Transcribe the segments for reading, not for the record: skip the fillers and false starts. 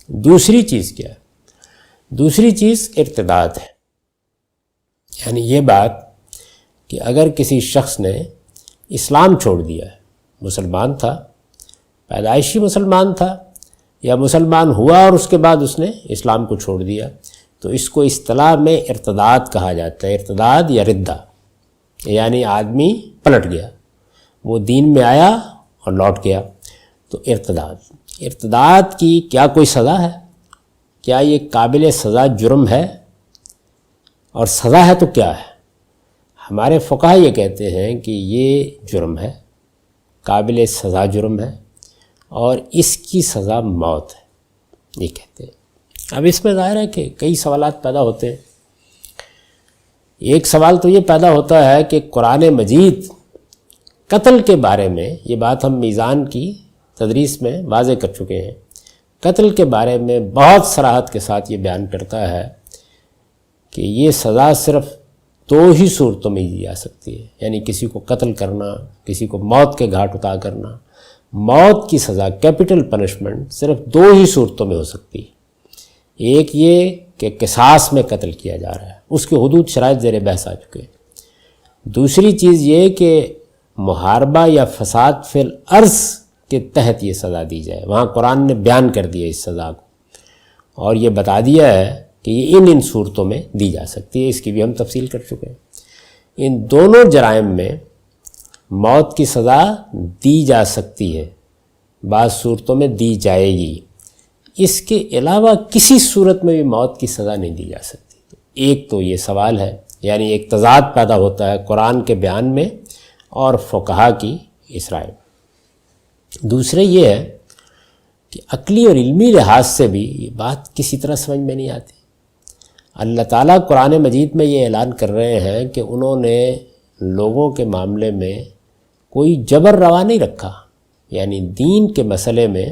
دوسری چیز کیا ہے؟ دوسری چیز ارتداد ہے، یعنی یہ بات کہ اگر کسی شخص نے اسلام چھوڑ دیا ہے، مسلمان تھا، پیدائشی مسلمان تھا، یا مسلمان ہوا اور اس کے بعد اس نے اسلام کو چھوڑ دیا، تو اس کو اصطلاح میں ارتداد کہا جاتا ہے، ارتداد یا ردہ، یعنی آدمی پلٹ گیا، وہ دین میں آیا اور لوٹ گیا، تو ارتداد کی کیا کوئی سزا ہے؟ کیا یہ قابل سزا جرم ہے؟ اور سزا ہے تو کیا ہے؟ ہمارے فقہا یہ کہتے ہیں کہ یہ جرم ہے، قابل سزا جرم ہے، اور اس کی سزا موت ہے، یہ کہتے ہیں۔ اب اس میں ظاہر ہے کہ کئی سوالات پیدا ہوتے ہیں۔ ایک سوال تو یہ پیدا ہوتا ہے کہ قرآن مجید قتل کے بارے میں، یہ بات ہم میزان کی تدریس میں واضح کر چکے ہیں، قتل کے بارے میں بہت صراحت کے ساتھ یہ بیان کرتا ہے کہ یہ سزا صرف 2 ہی صورتوں میں دی جا سکتی ہے، یعنی کسی کو قتل کرنا، کسی کو موت کے گھاٹ اتار کرنا، موت کی سزا، کیپٹل پنشمنٹ صرف 2 ہی صورتوں میں ہو سکتی ہے۔ ایک یہ کہ قصاص میں قتل کیا جا رہا ہے، اس کے حدود شرائط زیر بحث آ چکے ہیں۔ دوسری چیز یہ کہ محاربہ یا فساد فی الارض کے تحت یہ سزا دی جائے، وہاں قرآن نے بیان کر دیا اس سزا کو، اور یہ بتا دیا ہے کہ یہ ان صورتوں میں دی جا سکتی ہے، اس کی بھی ہم تفصیل کر چکے ہیں۔ ان دونوں جرائم میں موت کی سزا دی جا سکتی ہے، بعض صورتوں میں دی جائے گی، اس کے علاوہ کسی صورت میں بھی موت کی سزا نہیں دی جا سکتی۔ ایک تو یہ سوال ہے، یعنی ایک تضاد پیدا ہوتا ہے قرآن کے بیان میں اور فقہا کی اس رائے میں۔ دوسرے یہ ہے کہ عقلی اور علمی لحاظ سے بھی یہ بات کسی طرح سمجھ میں نہیں آتی۔ اللہ تعالیٰ قرآن مجید میں یہ اعلان کر رہے ہیں کہ انہوں نے لوگوں کے معاملے میں کوئی جبر روا نہیں رکھا، یعنی دین کے مسئلے میں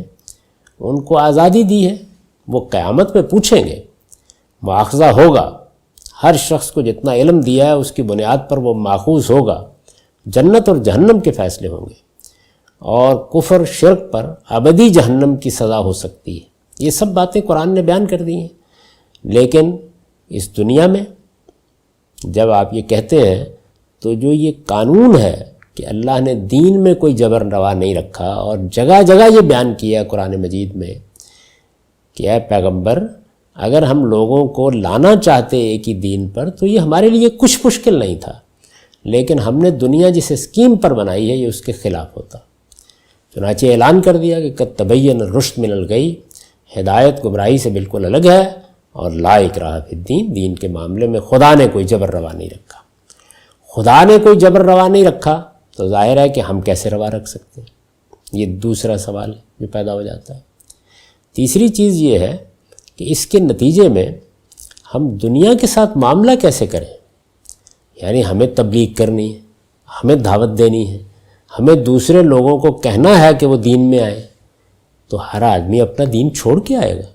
ان کو آزادی دی ہے، وہ قیامت میں پوچھیں گے، مواخذہ ہوگا، ہر شخص کو جتنا علم دیا ہے اس کی بنیاد پر وہ ماخوذ ہوگا، جنت اور جہنم کے فیصلے ہوں گے، اور کفر شرک پر ابدی جہنم کی سزا ہو سکتی ہے۔ یہ سب باتیں قرآن نے بیان کر دی ہیں، لیکن اس دنیا میں جب آپ یہ کہتے ہیں تو جو یہ قانون ہے کہ اللہ نے دین میں کوئی جبر روا نہیں رکھا، اور جگہ جگہ یہ بیان کیا ہے قرآن مجید میں کہ اے پیغمبر اگر ہم لوگوں کو لانا چاہتے ایک ہی دین پر تو یہ ہمارے لیے کچھ مشکل نہیں تھا، لیکن ہم نے دنیا جس اسکیم پر بنائی ہے یہ اس کے خلاف ہوتا۔ چنانچہ اعلان کر دیا کہ قد تبین الرشد من الغی، ہدایت گمراہی سے بالکل الگ ہے، اور لا اکراہ فی الدین، دین کے معاملے میں خدا نے کوئی جبر روا نہیں رکھا۔ خدا نے کوئی جبر روا نہیں رکھا تو ظاہر ہے کہ ہم کیسے روا رکھ سکتے ہیں؟ یہ دوسرا سوال جو پیدا ہو جاتا ہے۔ تیسری چیز یہ ہے کہ اس کے نتیجے میں ہم دنیا کے ساتھ معاملہ کیسے کریں؟ یعنی ہمیں تبلیغ کرنی ہے، ہمیں دعوت دینی ہے، ہمیں دوسرے لوگوں کو کہنا ہے کہ وہ دین میں آئے، تو ہر آدمی اپنا دین چھوڑ کے آئے گا۔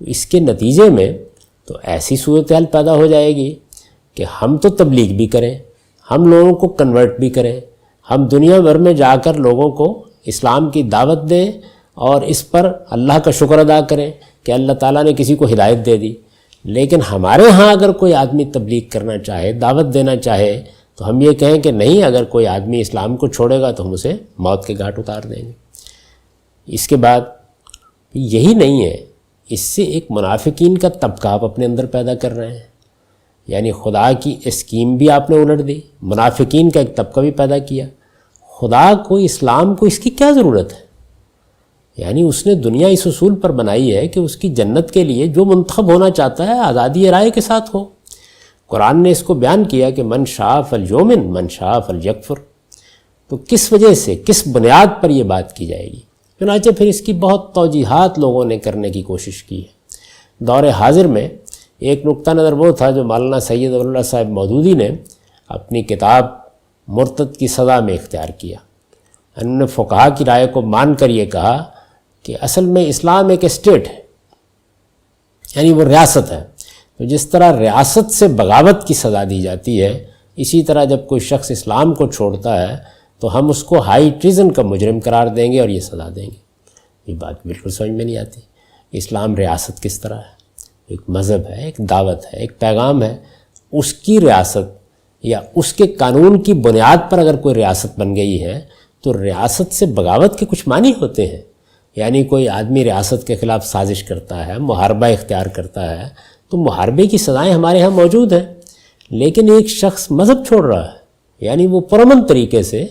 تو اس کے نتیجے میں تو ایسی صورتحال پیدا ہو جائے گی کہ ہم تو تبلیغ بھی کریں، ہم لوگوں کو کنورٹ بھی کریں، ہم دنیا بھر میں جا کر لوگوں کو اسلام کی دعوت دیں اور اس پر اللہ کا شکر ادا کریں کہ اللہ تعالیٰ نے کسی کو ہدایت دے دی، لیکن ہمارے ہاں اگر کوئی آدمی تبلیغ کرنا چاہے، دعوت دینا چاہے، تو ہم یہ کہیں کہ نہیں، اگر کوئی آدمی اسلام کو چھوڑے گا تو ہم اسے موت کے گھاٹ اتار دیں گے۔ اس کے بعد یہی نہیں ہے، اس سے ایک منافقین کا طبقہ آپ اپنے اندر پیدا کر رہے ہیں، یعنی خدا کی اسکیم بھی آپ نے الٹ دی، منافقین کا ایک طبقہ بھی پیدا کیا۔ خدا کو، اسلام کو اس کی کیا ضرورت ہے؟ یعنی اس نے دنیا اس اصول پر بنائی ہے کہ اس کی جنت کے لیے جو منتخب ہونا چاہتا ہے آزادی رائے کے ساتھ ہو۔ قرآن نے اس کو بیان کیا کہ من شاء فلیؤمن من شاء فلیکفر، تو کس وجہ سے، کس بنیاد پر یہ بات کی جائے گی؟ چنانچہ پھر اس کی بہت توجیحات لوگوں نے کرنے کی کوشش کی ہے۔ دور حاضر میں ایک نقطہ نظر وہ تھا جو مولانا سید اللہ صاحب مودودی نے اپنی کتاب مرتد کی سزا میں اختیار کیا۔ انہوں نے فقہا کی رائے کو مان کر یہ کہا کہ اصل میں اسلام ایک اسٹیٹ ہے، یعنی وہ ریاست ہے، تو جس طرح ریاست سے بغاوت کی سزا دی جاتی ہے، اسی طرح جب کوئی شخص اسلام کو چھوڑتا ہے تو ہم اس کو ہائی ٹریزن کا مجرم قرار دیں گے اور یہ سزا دیں گے۔ یہ بات بالکل سمجھ میں نہیں آتی۔ اسلام ریاست کس طرح ہے، ایک مذہب ہے، ایک دعوت ہے، ایک پیغام ہے، اس کی ریاست یا اس کے قانون کی بنیاد پر اگر کوئی ریاست بن گئی ہے تو ریاست سے بغاوت کے کچھ معنی ہوتے ہیں. یعنی کوئی آدمی ریاست کے خلاف سازش کرتا ہے، محاربہ اختیار کرتا ہے، تو محاربے کی سزائیں ہمارے ہاں موجود ہیں. لیکن ایک شخص مذہب چھوڑ رہا ہے، یعنی وہ پرامن طریقے سے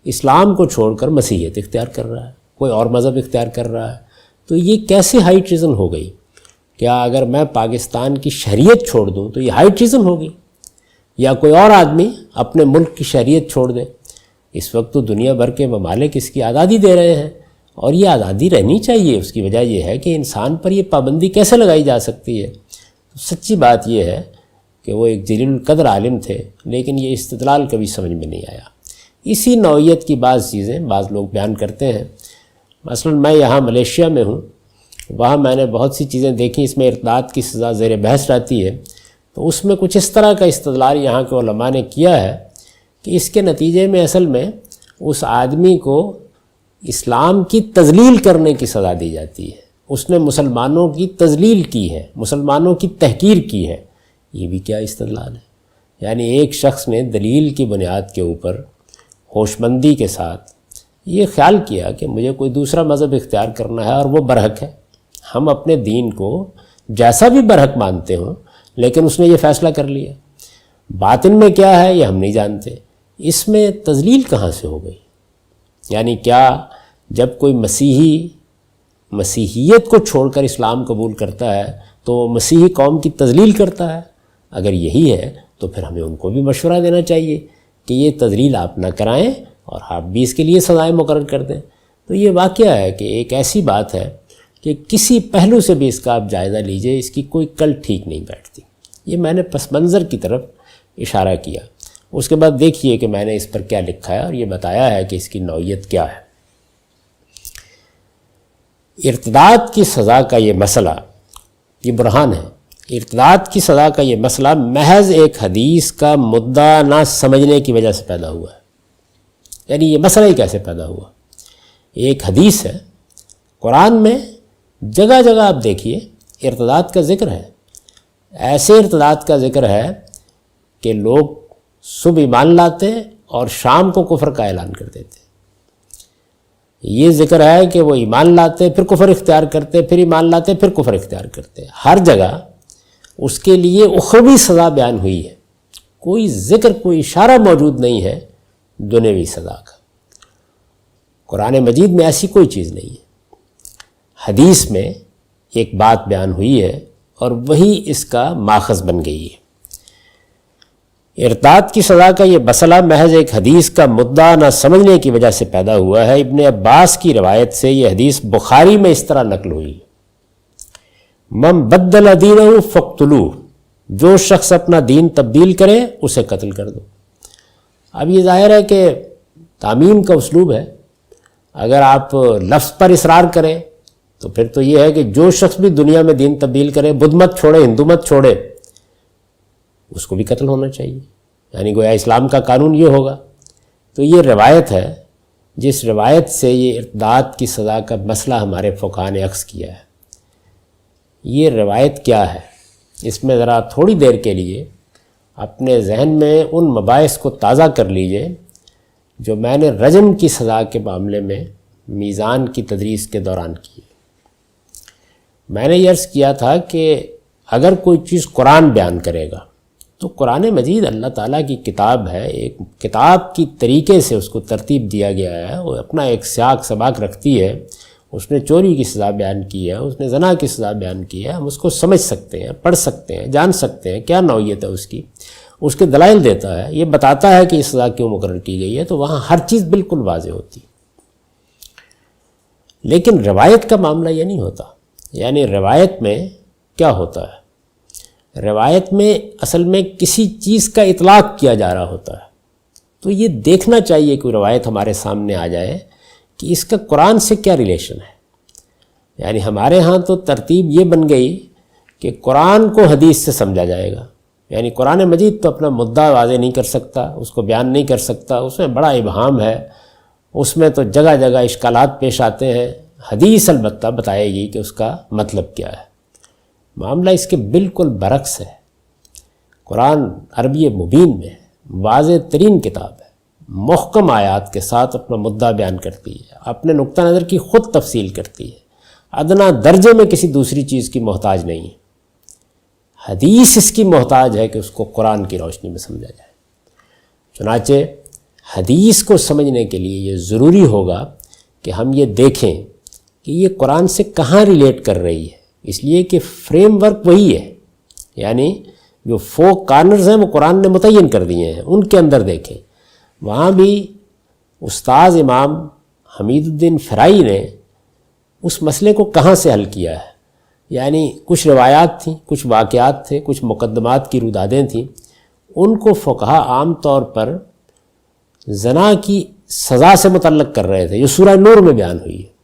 اسلام کو چھوڑ کر مسیحیت اختیار کر رہا ہے، کوئی اور مذہب اختیار کر رہا ہے، تو یہ کیسے ہائی ٹریزن ہو گئی؟ کیا اگر میں پاکستان کی شہریت چھوڑ دوں تو یہ ہائی ٹریزن ہوگی؟ یا کوئی اور آدمی اپنے ملک کی شہریت چھوڑ دے؟ اس وقت تو دنیا بھر کے ممالک اس کی آزادی دے رہے ہیں، اور یہ آزادی رہنی چاہیے. اس کی وجہ یہ ہے کہ انسان پر یہ پابندی کیسے لگائی جا سکتی ہے؟ تو سچی بات یہ ہے کہ وہ ایک جلیل القدر عالم تھے، لیکن یہ استدلال کبھی سمجھ میں نہیں آیا. اسی نوعیت کی بعض چیزیں بعض لوگ بیان کرتے ہیں. مثلا میں یہاں ملیشیا میں ہوں، وہاں میں نے بہت سی چیزیں دیکھی، اس میں ارتداد کی سزا زیر بحث رہتی ہے. تو اس میں کچھ اس طرح کا استدلال یہاں کے علماء نے کیا ہے کہ اس کے نتیجے میں اصل میں اس آدمی کو اسلام کی تذلیل کرنے کی سزا دی جاتی ہے. اس نے مسلمانوں کی تذلیل کی ہے، مسلمانوں کی تحقیر کی ہے. یہ بھی کیا استدلال ہے؟ یعنی ایک شخص نے دلیل کی بنیاد کے اوپر ہوش مندی کے ساتھ یہ خیال کیا کہ مجھے کوئی دوسرا مذہب اختیار کرنا ہے اور وہ برحق ہے. ہم اپنے دین کو جیسا بھی برحق مانتے ہوں، لیکن اس نے یہ فیصلہ کر لیا. باطن میں کیا ہے یہ ہم نہیں جانتے. اس میں تذلیل کہاں سے ہو گئی؟ یعنی کیا جب کوئی مسیحیت کو چھوڑ کر اسلام قبول کرتا ہے تو وہ مسیحی قوم کی تذلیل کرتا ہے؟ اگر یہی ہے تو پھر ہمیں ان کو بھی مشورہ دینا چاہیے کہ یہ تذلیل آپ نہ کرائیں اور آپ بھی اس کے لیے سزائیں مقرر کر دیں. تو یہ واقعہ ہے کہ ایک ایسی بات ہے کہ کسی پہلو سے بھی اس کا آپ جائزہ لیجئے، اس کی کوئی کل ٹھیک نہیں بیٹھتی. یہ میں نے پس منظر کی طرف اشارہ کیا. اس کے بعد دیکھیے کہ میں نے اس پر کیا لکھا ہے اور یہ بتایا ہے کہ اس کی نوعیت کیا ہے. ارتداد کی سزا کا یہ مسئلہ، یہ برہان ہے. ارتداد کی سزا کا یہ مسئلہ محض ایک حدیث کا مدعا نہ سمجھنے کی وجہ سے پیدا ہوا ہے. یعنی یہ مسئلہ ہی کیسے پیدا ہوا؟ ایک حدیث ہے، قرآن میں جگہ جگہ آپ دیکھیے ارتداد کا ذکر ہے. ایسے ارتداد کا ذکر ہے کہ لوگ صبح ایمان لاتے اور شام کو کفر کا اعلان کر دیتے. یہ ذکر ہے کہ وہ ایمان لاتے پھر کفر اختیار کرتے، پھر ایمان لاتے پھر کفر اختیار کرتے. ہر جگہ اس کے لیے اخروی سزا بیان ہوئی ہے. کوئی ذکر، کوئی اشارہ موجود نہیں ہے دنیوی سزا کا. قرآن مجید میں ایسی کوئی چیز نہیں ہے. حدیث میں ایک بات بیان ہوئی ہے اور وہی اس کا ماخذ بن گئی ہے. ارتداد کی سزا کا یہ مسئلہ محض ایک حدیث کا مدعا نہ سمجھنے کی وجہ سے پیدا ہوا ہے. ابن عباس کی روایت سے یہ حدیث بخاری میں اس طرح نقل ہوئی: من بدل دینہ فاقتلوہ، جو شخص اپنا دین تبدیل کرے اسے قتل کر دو. اب یہ ظاہر ہے کہ تعمیم کا اسلوب ہے. اگر آپ لفظ پر اصرار کریں تو پھر تو یہ ہے کہ جو شخص بھی دنیا میں دین تبدیل کرے، بدھ مت چھوڑے، ہندو مت چھوڑے، اس کو بھی قتل ہونا چاہیے. یعنی گویا اسلام کا قانون یہ ہوگا. تو یہ روایت ہے جس روایت سے یہ ارتداد کی سزا کا مسئلہ ہمارے فقہاء نے اخذ کیا ہے. یہ روایت کیا ہے؟ اس میں ذرا تھوڑی دیر کے لیے اپنے ذہن میں ان مباحث کو تازہ کر لیجئے جو میں نے رجم کی سزا کے معاملے میں میزان کی تدریس کے دوران کی. میں نے یہ عرض کیا تھا کہ اگر کوئی چیز قرآن بیان کرے گا تو قرآن مجید اللہ تعالیٰ کی کتاب ہے، ایک کتاب کی طریقے سے اس کو ترتیب دیا گیا ہے. وہ اپنا ایک سیاق سباق رکھتی ہے. اس نے چوری کی سزا بیان کی ہے، اس نے زنا کی سزا بیان کی ہے. ہم اس کو سمجھ سکتے ہیں، پڑھ سکتے ہیں، جان سکتے ہیں کیا نوعیت ہے اس کی. اس کے دلائل دیتا ہے، یہ بتاتا ہے کہ یہ سزا کیوں مقرر کی گئی ہے. تو وہاں ہر چیز بالکل واضح ہوتی. لیکن روایت کا معاملہ یہ نہیں ہوتا. یعنی روایت میں کیا ہوتا ہے؟ روایت میں اصل میں کسی چیز کا اطلاق کیا جا رہا ہوتا ہے. تو یہ دیکھنا چاہیے کہ روایت ہمارے سامنے آ جائے کہ اس کا قرآن سے کیا ریلیشن ہے. یعنی ہمارے ہاں تو ترتیب یہ بن گئی کہ قرآن کو حدیث سے سمجھا جائے گا. یعنی قرآن مجید تو اپنا مدعا واضح نہیں کر سکتا، اس کو بیان نہیں کر سکتا، اس میں بڑا ابہام ہے، اس میں تو جگہ جگہ اشکالات پیش آتے ہیں. حدیث البتہ بتائے گی کہ اس کا مطلب کیا ہے۔ معاملہ اس کے بالکل برعکس ہے۔ قرآن عربی مبین میں واضح ترین کتاب ہے، محکم آیات کے ساتھ اپنا مدعا بیان کرتی ہے، اپنے نقطہ نظر کی خود تفصیل کرتی ہے، ادنا درجے میں کسی دوسری چیز کی محتاج نہیں ہے۔ حدیث اس کی محتاج ہے کہ اس کو قرآن کی روشنی میں سمجھا جائے۔ چنانچہ حدیث کو سمجھنے کے لیے یہ ضروری ہوگا کہ ہم یہ دیکھیں کہ یہ قرآن سے کہاں ریلیٹ کر رہی ہے، اس لیے کہ فریم ورک وہی ہے، یعنی جو 4 کارنرز ہیں وہ قرآن نے متعین کر دیے ہیں، ان کے اندر دیکھیں۔ وہاں بھی استاذ امام حمید الدین فرائی نے اس مسئلے کو کہاں سے حل کیا ہے، یعنی کچھ روایات تھیں، کچھ واقعات تھے، کچھ مقدمات کی رودادیں تھیں، ان کو فقہا عام طور پر زنا کی سزا سے متعلق کر رہے تھے، جو سورہ نور میں بیان ہوئی ہے۔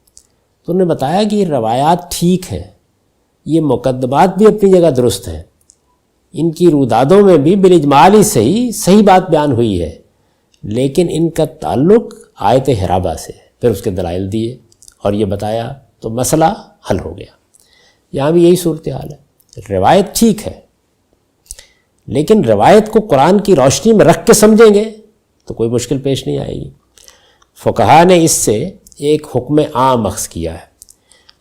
تو انہوں نے بتایا کہ یہ روایات ٹھیک ہیں، یہ مقدمات بھی اپنی جگہ درست ہیں، ان کی رودادوں میں بھی بالاجمال ہی صحیح بات بیان ہوئی ہے، لیکن ان کا تعلق آیت حرابہ سے۔ پھر اس کے دلائل دیے اور یہ بتایا تو مسئلہ حل ہو گیا۔ یہاں بھی یہی صورتحال ہے، روایت ٹھیک ہے، لیکن روایت کو قرآن کی روشنی میں رکھ کے سمجھیں گے تو کوئی مشکل پیش نہیں آئے گی۔ فقہا نے اس سے ایک حکم عام اخذ کیا ہے۔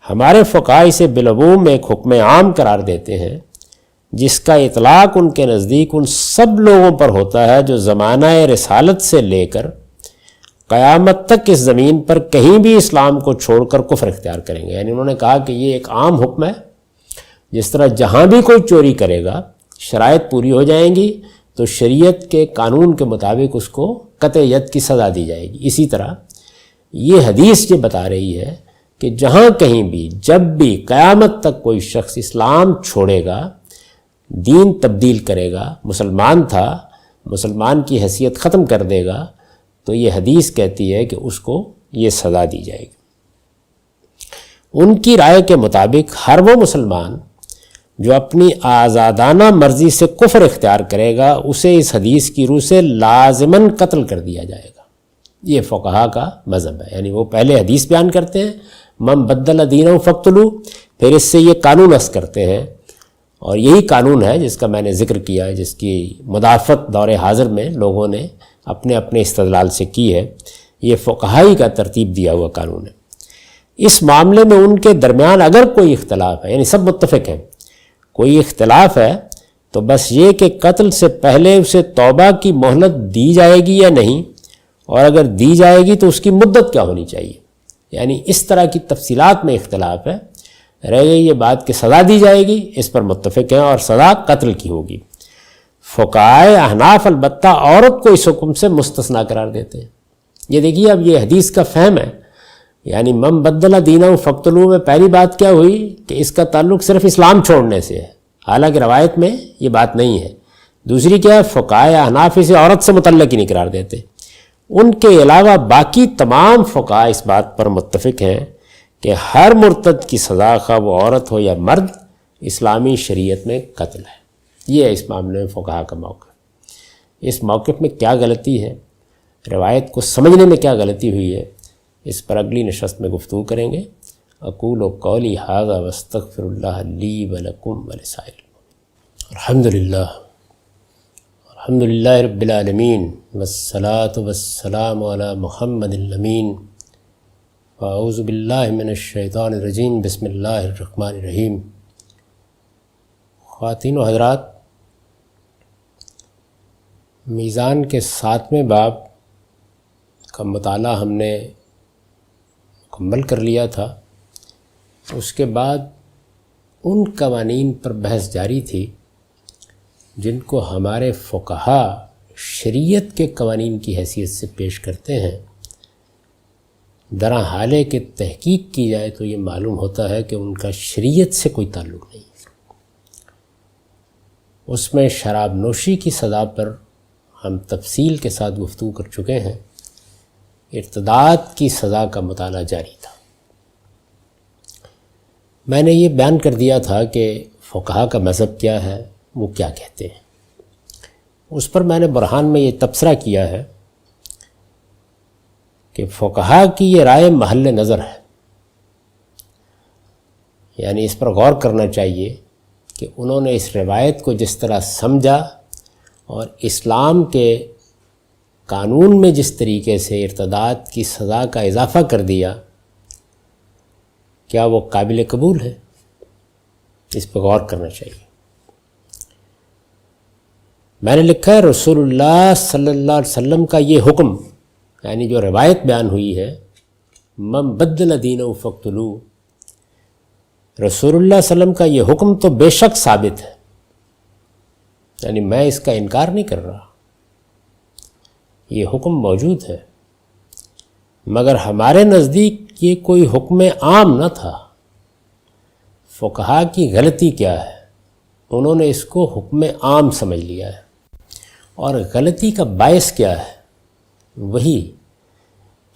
ہمارے فقہا اسے بالعموم ایک حکم عام قرار دیتے ہیں، جس کا اطلاق ان کے نزدیک ان سب لوگوں پر ہوتا ہے جو زمانہ رسالت سے لے کر قیامت تک اس زمین پر کہیں بھی اسلام کو چھوڑ کر کفر اختیار کریں گے۔ یعنی انہوں نے کہا کہ یہ ایک عام حکم ہے، جس طرح جہاں بھی کوئی چوری کرے گا، شرائط پوری ہو جائیں گی تو شریعت کے قانون کے مطابق اس کو قطع ید کی سزا دی جائے گی۔ اسی طرح یہ حدیث یہ بتا رہی ہے کہ جہاں کہیں بھی جب بھی قیامت تک کوئی شخص اسلام چھوڑے گا، دین تبدیل کرے گا، مسلمان تھا، مسلمان کی حیثیت ختم کر دے گا، تو یہ حدیث کہتی ہے کہ اس کو یہ سزا دی جائے گی۔ ان کی رائے کے مطابق ہر وہ مسلمان جو اپنی آزادانہ مرضی سے کفر اختیار کرے گا، اسے اس حدیث کی روح سے لازماً قتل کر دیا جائے گا۔ یہ فقہا کا مذہب ہے، یعنی وہ پہلے حدیث بیان کرتے ہیں من بدل دینہ فاقتلوہ، پھر اس سے یہ قانون اخذ کرتے ہیں، اور یہی قانون ہے جس کا میں نے ذکر کیا ہے، جس کی مدافعت دور حاضر میں لوگوں نے اپنے اپنے استدلال سے کی ہے۔ یہ فقہائی کا ترتیب دیا ہوا قانون ہے۔ اس معاملے میں ان کے درمیان اگر کوئی اختلاف ہے، یعنی سب متفق ہیں، کوئی اختلاف ہے تو بس یہ کہ قتل سے پہلے اسے توبہ کی مہلت دی جائے گی یا نہیں، اور اگر دی جائے گی تو اس کی مدت کیا ہونی چاہیے، یعنی اس طرح کی تفصیلات میں اختلاف ہے۔ رہ گئی یہ بات کہ سزا دی جائے گی، اس پر متفق ہیں، اور سزا قتل کی ہوگی۔ فقہائے احناف البتہ عورت کو اس حکم سے مستثنا قرار دیتے ہیں۔ یہ دیکھیے اب یہ حدیث کا فہم ہے، یعنی من بدل دینہ فاقتلوہ میں پہلی بات کیا ہوئی کہ اس کا تعلق صرف اسلام چھوڑنے سے ہے، حالانکہ روایت میں یہ بات نہیں ہے۔ دوسری کیا ہے، فقہائے احناف اسے عورت سے متعلق ہی نہیں قرار دیتے۔ ان کے علاوہ باقی تمام فقہاء اس بات پر متفق ہیں کہ ہر مرتد کی سزا خواہ وہ عورت ہو یا مرد اسلامی شریعت میں قتل ہے۔ یہ ہے اس معاملے میں فقہاء کا موقف۔ اس موقف میں کیا غلطی ہے، روایت کو سمجھنے میں کیا غلطی ہوئی ہے، اس پر اگلی نشست میں گفتگو کریں گے۔ اقول قولی ھذا واستغفر اللہ لی ولکم ولسائر الحمد للہ رب العالمین والصلاة والسلام علی محمد الامین اعوذ باللہ من الشیطان الرجیم بسم اللہ الرحمن الرحیم۔ خواتین و حضرات، میزان کے 7ویں باب کا مطالعہ ہم نے مکمل کر لیا تھا۔ اس کے بعد ان قوانین پر بحث جاری تھی جن کو ہمارے فقہا شریعت کے قوانین کی حیثیت سے پیش کرتے ہیں۔ درا حالے کہ تحقیق کی جائے تو یہ معلوم ہوتا ہے کہ ان کا شریعت سے کوئی تعلق نہیں۔ اس میں شراب نوشی کی سزا پر ہم تفصیل کے ساتھ گفتگو کر چکے ہیں۔ ارتداد کی سزا کا مطالعہ جاری تھا۔ میں نے یہ بیان کر دیا تھا کہ فقہا کا مذہب کیا ہے، وہ کیا کہتے ہیں۔ اس پر میں نے برہان میں یہ تبصرہ کیا ہے کہ فقہا کی یہ رائے محل نظر ہے، یعنی اس پر غور کرنا چاہیے کہ انہوں نے اس روایت کو جس طرح سمجھا اور اسلام کے قانون میں جس طریقے سے ارتداد کی سزا کا اضافہ کر دیا، کیا وہ قابل قبول ہے؟ اس پر غور کرنا چاہیے۔ میں نے لکھا ہے رسول اللہ صلی اللہ علیہ وسلم کا یہ حکم، یعنی جو روایت بیان ہوئی ہے، من بدل دینہ فاقتلوہ، رسول اللہ صلی اللہ علیہ وسلم کا یہ حکم تو بے شک ثابت ہے، یعنی میں اس کا انکار نہیں کر رہا، یہ حکم موجود ہے، مگر ہمارے نزدیک یہ کوئی حکم عام نہ تھا۔ فقہا کی غلطی کیا ہے؟ انہوں نے اس کو حکم عام سمجھ لیا ہے، اور غلطی کا باعث کیا ہے؟ وہی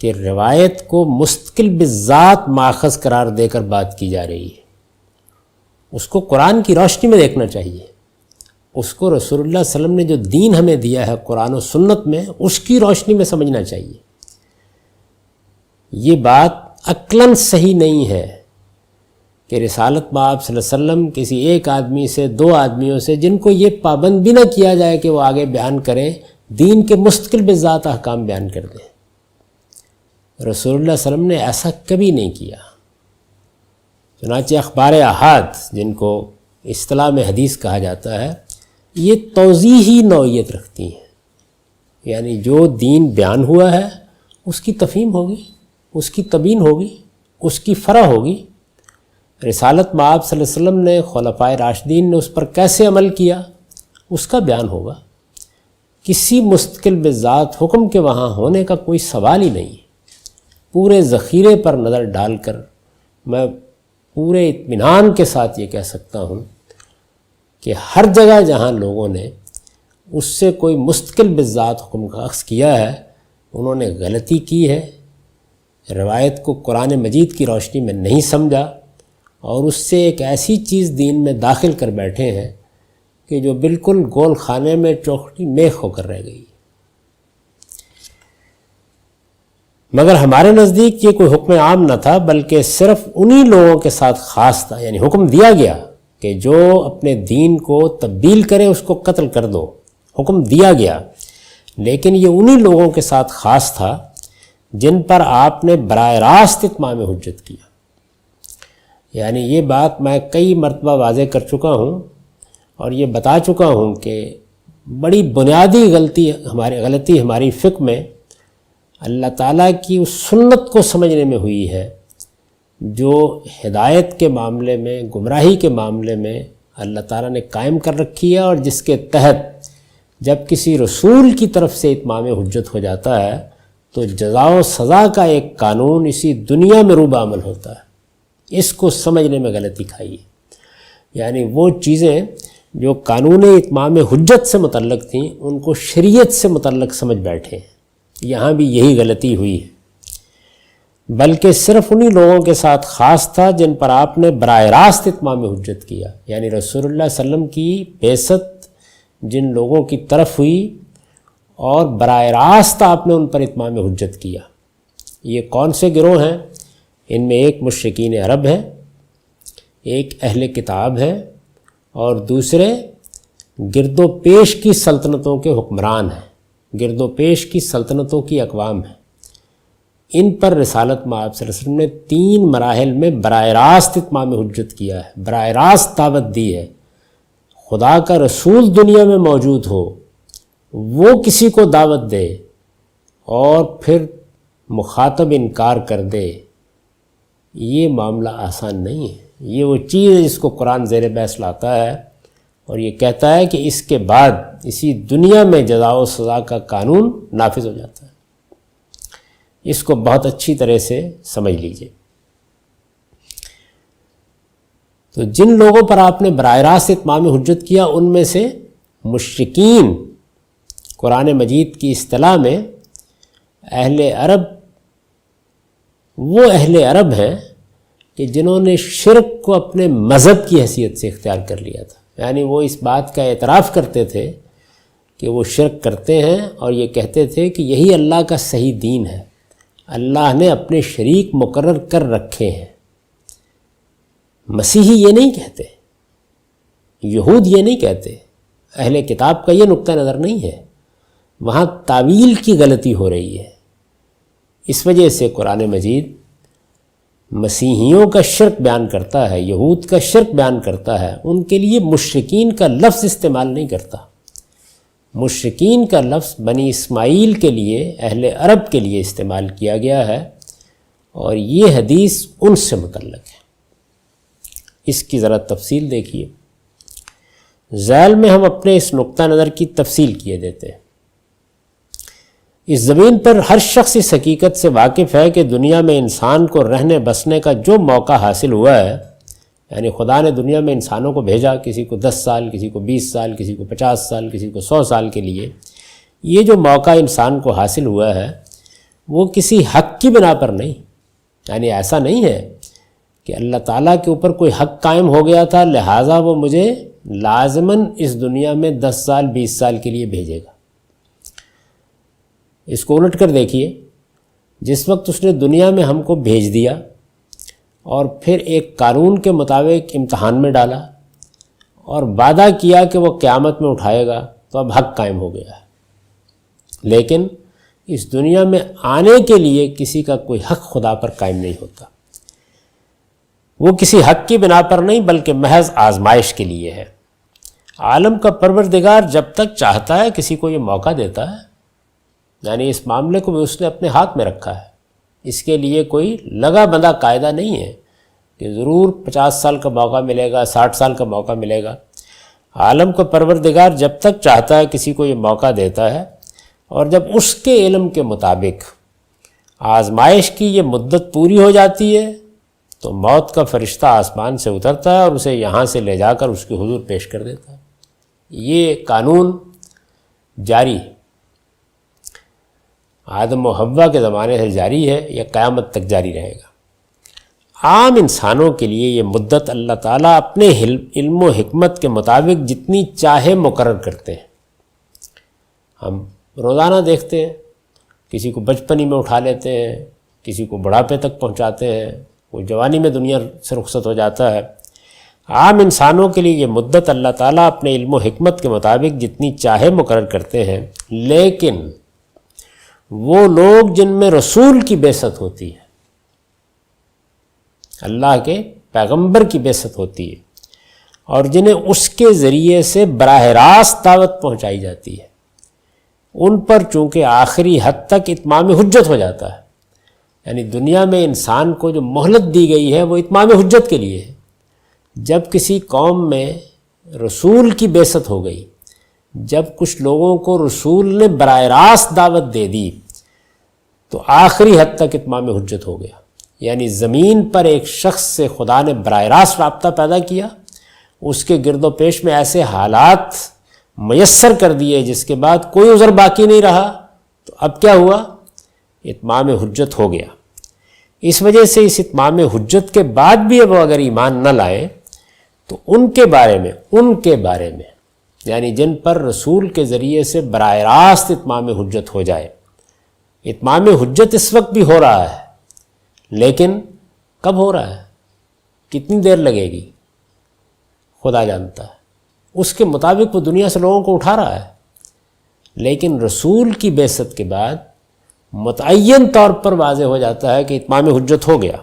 کہ روایت کو مستقل بالذات ماخذ قرار دے کر بات کی جا رہی ہے۔ اس کو قرآن کی روشنی میں دیکھنا چاہیے، اس کو رسول اللہ صلی اللہ علیہ وسلم نے جو دین ہمیں دیا ہے قرآن و سنت میں، اس کی روشنی میں سمجھنا چاہیے۔ یہ بات عقلاً صحیح نہیں ہے کہ رسالت مآب صلی اللہ علیہ وسلم کسی ایک آدمی سے، دو آدمیوں سے، جن کو یہ پابند بھی نہ کیا جائے کہ وہ آگے بیان کریں، دین کے مستقل بذات احکام بیان کر دیں۔ رسول اللہ صلی اللہ علیہ وسلم نے ایسا کبھی نہیں کیا۔ چنانچہ اخبار احاد، جن کو اصطلاح میں حدیث کہا جاتا ہے، یہ توضیحی نوعیت رکھتی ہیں، یعنی جو دین بیان ہوا ہے اس کی تفہیم ہوگی، اس کی تبیین ہوگی، اس کی فرع ہوگی۔ رسالت مآب صلی اللہ علیہ وسلم نے، خلفائے راشدین نے اس پر کیسے عمل کیا، اس کا بیان ہوگا۔ کسی مستقل بذات حکم کے وہاں ہونے کا کوئی سوال ہی نہیں۔ پورے ذخیرے پر نظر ڈال کر میں پورے اطمینان کے ساتھ یہ کہہ سکتا ہوں کہ ہر جگہ جہاں لوگوں نے اس سے کوئی مستقل بذات حکم کا اخذ کیا ہے، انہوں نے غلطی کی ہے، روایت کو قرآن مجید کی روشنی میں نہیں سمجھا، اور اس سے ایک ایسی چیز دین میں داخل کر بیٹھے ہیں کہ جو بالکل گول خانے میں چوکھٹی میخ ہو کر رہ گئی۔ مگر ہمارے نزدیک یہ کوئی حکم عام نہ تھا، بلکہ صرف انہی لوگوں کے ساتھ خاص تھا، یعنی حکم دیا گیا کہ جو اپنے دین کو تبدیل کرے اس کو قتل کر دو، حکم دیا گیا، لیکن یہ انہی لوگوں کے ساتھ خاص تھا جن پر آپ نے براہ راست اتمام حجت کیا۔ یعنی یہ بات میں کئی مرتبہ واضح کر چکا ہوں اور یہ بتا چکا ہوں کہ بڑی بنیادی غلطی ہماری فقہ میں اللہ تعالیٰ کی اس سنت کو سمجھنے میں ہوئی ہے جو ہدایت کے معاملے میں، گمراہی کے معاملے میں اللہ تعالیٰ نے قائم کر رکھی ہے، اور جس کے تحت جب کسی رسول کی طرف سے اتمام حجت ہو جاتا ہے تو جزا و سزا کا ایک قانون اسی دنیا میں روبہ عمل ہوتا ہے۔ اس کو سمجھنے میں غلطی کھائی ہے، یعنی وہ چیزیں جو قانون اتمام حجت سے متعلق تھیں ان کو شریعت سے متعلق سمجھ بیٹھے ہیں۔ یہاں بھی یہی غلطی ہوئی ہے، بلکہ صرف انہی لوگوں کے ساتھ خاص تھا جن پر آپ نے براہ راست اتمام حجت کیا، یعنی رسول اللہ صلی اللہ علیہ وسلم کی بعثت جن لوگوں کی طرف ہوئی اور براہ راست آپ نے ان پر اتمام حجت کیا۔ یہ کون سے گروہ ہیں؟ ان میں ایک مشرکین عرب ہیں، ایک اہل کتاب ہے، اور دوسرے گرد و پیش کی سلطنتوں کے حکمران ہیں، گرد و پیش کی سلطنتوں کی اقوام ہیں۔ ان پر رسالت مآب صلی اللہ علیہ وسلم نے 3 مراحل میں براہ راست اتمام حجت کیا ہے، براہ راست دعوت دی ہے۔ خدا کا رسول دنیا میں موجود ہو، وہ کسی کو دعوت دے اور پھر مخاطب انکار کر دے، یہ معاملہ آسان نہیں ہے۔ یہ وہ چیز ہے جس کو قرآن زیر بحث لاتا ہے اور یہ کہتا ہے کہ اس کے بعد اسی دنیا میں جزا و سزا کا قانون نافذ ہو جاتا ہے۔ اس کو بہت اچھی طرح سے سمجھ لیجئے۔ تو جن لوگوں پر آپ نے براہ راست اتمام حجت کیا ان میں سے مشرکین، قرآن مجید کی اصطلاح میں اہل عرب، وہ اہل عرب ہیں کہ جنہوں نے شرک کو اپنے مذہب کی حیثیت سے اختیار کر لیا تھا، یعنی وہ اس بات کا اعتراف کرتے تھے کہ وہ شرک کرتے ہیں اور یہ کہتے تھے کہ یہی اللہ کا صحیح دین ہے، اللہ نے اپنے شریک مقرر کر رکھے ہیں۔ مسیحی یہ نہیں کہتے، یہود یہ نہیں کہتے، اہل کتاب کا یہ نقطہ نظر نہیں ہے، وہاں تعویل کی غلطی ہو رہی ہے۔ اس وجہ سے قرآن مجید مسیحیوں کا شرک بیان کرتا ہے، یہود کا شرک بیان کرتا ہے، ان کے لیے مشرکین کا لفظ استعمال نہیں کرتا۔ مشرکین کا لفظ بنی اسماعیل کے لیے، اہل عرب کے لیے استعمال کیا گیا ہے، اور یہ حدیث ان سے متعلق ہے۔ اس کی ذرا تفصیل دیکھیے، ذیل میں ہم اپنے اس نقطہ نظر کی تفصیل کیے دیتے ہیں۔ اس زمین پر ہر شخص اس حقیقت سے واقف ہے کہ دنیا میں انسان کو رہنے بسنے کا جو موقع حاصل ہوا ہے، یعنی خدا نے دنیا میں انسانوں کو بھیجا، کسی کو 10 سال، کسی کو 20 سال، کسی کو 50 سال، کسی کو 100 سال کے لیے، یہ جو موقع انسان کو حاصل ہوا ہے وہ کسی حق کی بنا پر نہیں، یعنی ایسا نہیں ہے کہ اللہ تعالیٰ کے اوپر کوئی حق قائم ہو گیا تھا لہٰذا وہ مجھے لازماً اس دنیا میں 10 سال 20 سال کے لیے بھیجے گا۔ اس کو الٹ کر دیکھیے، جس وقت اس نے دنیا میں ہم کو بھیج دیا اور پھر ایک قانون کے مطابق امتحان میں ڈالا اور وعدہ کیا کہ وہ قیامت میں اٹھائے گا، تو اب حق قائم ہو گیا ہے۔ لیکن اس دنیا میں آنے کے لیے کسی کا کوئی حق خدا پر قائم نہیں ہوتا، وہ کسی حق کی بنا پر نہیں بلکہ محض آزمائش کے لیے ہے۔ عالم کا پروردگار جب تک چاہتا ہے کسی کو یہ موقع دیتا ہے، یعنی اس معاملے کو بھی اس نے اپنے ہاتھ میں رکھا ہے، اس کے لیے کوئی لگا بندہ قاعدہ نہیں ہے کہ ضرور 50 سال کا موقع ملے گا، 60 سال کا موقع ملے گا۔ عالم کا پروردگار جب تک چاہتا ہے کسی کو یہ موقع دیتا ہے، اور جب اس کے علم کے مطابق آزمائش کی یہ مدت پوری ہو جاتی ہے تو موت کا فرشتہ آسمان سے اترتا ہے اور اسے یہاں سے لے جا کر اس کے حضور پیش کر دیتا ہے۔ یہ قانون جاری آدم و حوا کے زمانے سے جاری ہے، یہ قیامت تک جاری رہے گا۔ عام انسانوں کے لیے یہ مدت اللہ تعالیٰ اپنے علم و حکمت کے مطابق جتنی چاہے مقرر کرتے ہیں۔ ہم روزانہ دیکھتے ہیں، کسی کو بچپنی میں اٹھا لیتے ہیں، کسی کو بڑھاپے تک پہنچاتے ہیں، کوئی جوانی میں دنیا سے رخصت ہو جاتا ہے۔ عام انسانوں کے لیے یہ مدت اللہ تعالیٰ اپنے علم و حکمت کے مطابق جتنی چاہے مقرر کرتے ہیں، لیکن وہ لوگ جن میں رسول کی بعثت ہوتی ہے، اللہ کے پیغمبر کی بعثت ہوتی ہے، اور جنہیں اس کے ذریعے سے براہ راست دعوت پہنچائی جاتی ہے، ان پر چونکہ آخری حد تک اتمام حجت ہو جاتا ہے۔ یعنی دنیا میں انسان کو جو مہلت دی گئی ہے وہ اتمام حجت کے لیے ہے۔ جب کسی قوم میں رسول کی بعثت ہو گئی، جب کچھ لوگوں کو رسول نے براہ راست دعوت دے دی، تو آخری حد تک اتمام حجت ہو گیا۔ یعنی زمین پر ایک شخص سے خدا نے براہ راست رابطہ پیدا کیا، اس کے گرد و پیش میں ایسے حالات میسر کر دیے جس کے بعد کوئی عذر باقی نہیں رہا، تو اب کیا ہوا؟ اتمام حجت ہو گیا۔ اس وجہ سے اس اتمام حجت کے بعد بھی وہ اگر ایمان نہ لائیں تو ان کے بارے میں یعنی جن پر رسول کے ذریعے سے براہ راست اتمام حجت ہو جائے، اتمام حجت اس وقت بھی ہو رہا ہے، لیکن کب ہو رہا ہے، کتنی دیر لگے گی، خدا جانتا ہے۔ اس کے مطابق وہ دنیا سے لوگوں کو اٹھا رہا ہے، لیکن رسول کی بعثت کے بعد متعین طور پر واضح ہو جاتا ہے کہ اتمام حجت ہو گیا۔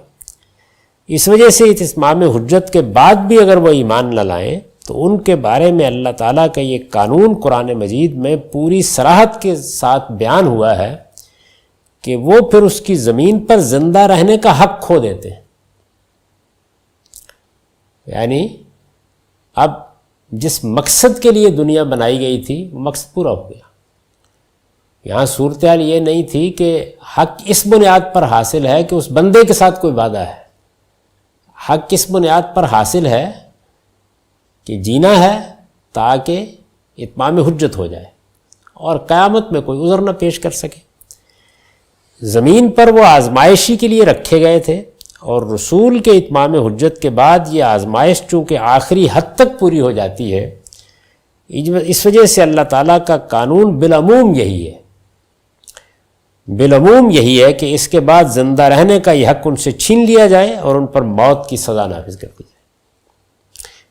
اس وجہ سے اس اتمام حجت کے بعد بھی اگر وہ ایمان نہ لائیں تو ان کے بارے میں اللہ تعالیٰ کا یہ قانون قرآن مجید میں پوری صراحت کے ساتھ بیان ہوا ہے کہ وہ پھر اس کی زمین پر زندہ رہنے کا حق کھو دیتے ہیں۔ یعنی اب جس مقصد کے لیے دنیا بنائی گئی تھی وہ مقصد پورا ہو گیا۔ یہاں صورتحال یہ نہیں تھی کہ حق اس بنیاد پر حاصل ہے کہ اس بندے کے ساتھ کوئی وعدہ ہے، حق اس بنیاد پر حاصل ہے کہ جینا ہے تاکہ اتمام حجت ہو جائے اور قیامت میں کوئی عذر نہ پیش کر سکے۔ زمین پر وہ آزمائشی کے لیے رکھے گئے تھے، اور رسول کے اتمام حجت کے بعد یہ آزمائش چونکہ آخری حد تک پوری ہو جاتی ہے، اس وجہ سے اللہ تعالیٰ کا قانون بالعموم یہی ہے، بالعموم یہی ہے کہ اس کے بعد زندہ رہنے کا یہ حق ان سے چھین لیا جائے اور ان پر موت کی سزا نافذ کر دی جائے۔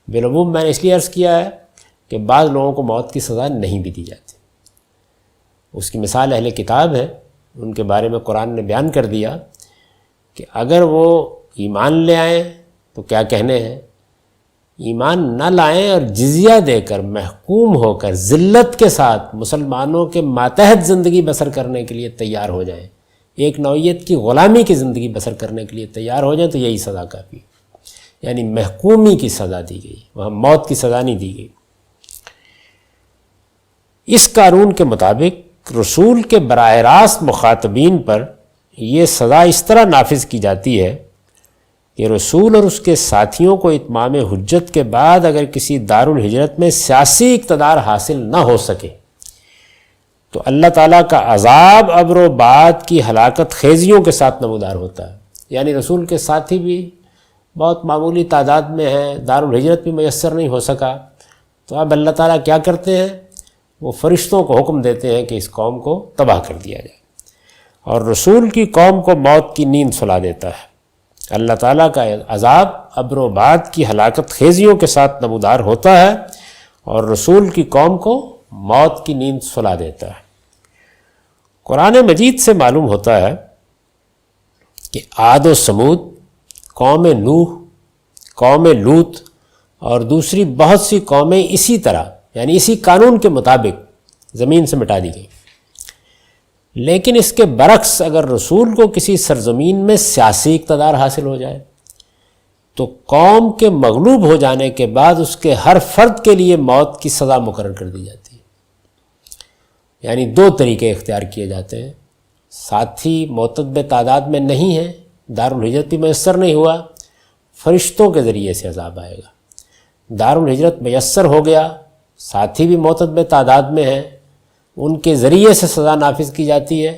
بالعموم میں نے اس لیے عرض کیا ہے کہ بعض لوگوں کو موت کی سزا نہیں بھی دی جاتی. اس کی مثال اہل کتاب ہے، ان کے بارے میں قرآن نے بیان کر دیا کہ اگر وہ ایمان لے آئیں تو کیا کہنے ہیں، ایمان نہ لائیں اور جزیہ دے کر محکوم ہو کر ذلت کے ساتھ مسلمانوں کے ماتحت زندگی بسر کرنے کے لیے تیار ہو جائیں، ایک نوعیت کی غلامی کی زندگی بسر کرنے کے لیے تیار ہو جائیں، تو یہی سزا کافی. یعنی محکومی کی سزا دی گئی، وہاں موت کی سزا نہیں دی گئی. اس قانون کے مطابق رسول کے براہ راست مخاطبین پر یہ سزا اس طرح نافذ کی جاتی ہے کہ رسول اور اس کے ساتھیوں کو اتمام حجت کے بعد اگر کسی دارالہجرت میں سیاسی اقتدار حاصل نہ ہو سکے تو اللہ تعالیٰ کا عذاب ابر و باد کی ہلاکت خیزیوں کے ساتھ نمودار ہوتا ہے. یعنی رسول کے ساتھی بھی بہت معمولی تعداد میں ہیں، دارالہجرت بھی میسر نہیں ہو سکا، تو اب اللہ تعالیٰ کیا کرتے ہیں، وہ فرشتوں کو حکم دیتے ہیں کہ اس قوم کو تباہ کر دیا جائے، اور رسول کی قوم کو موت کی نیند سلا دیتا ہے. اللہ تعالیٰ کا عذاب ابر و باد کی ہلاکت خیزیوں کے ساتھ نمودار ہوتا ہے اور رسول کی قوم کو موت کی نیند سلا دیتا ہے. قرآن مجید سے معلوم ہوتا ہے کہ عاد و سمود، قوم نوح، قوم لوط اور دوسری بہت سی قومیں اسی طرح یعنی اسی قانون کے مطابق زمین سے مٹا دی گئی. لیکن اس کے برعکس اگر رسول کو کسی سرزمین میں سیاسی اقتدار حاصل ہو جائے تو قوم کے مغلوب ہو جانے کے بعد اس کے ہر فرد کے لیے موت کی سزا مقرر کر دی جاتی ہے. یعنی دو طریقے اختیار کیے جاتے ہیں، ساتھی معتدب تعداد میں نہیں ہیں، دارالہجرت بھی میسر نہیں ہوا، فرشتوں کے ذریعے سے عذاب آئے گا. دارالہجرت میسر ہو گیا، ساتھی بھی معتدب تعداد میں ہیں، ان کے ذریعے سے سزا نافذ کی جاتی ہے،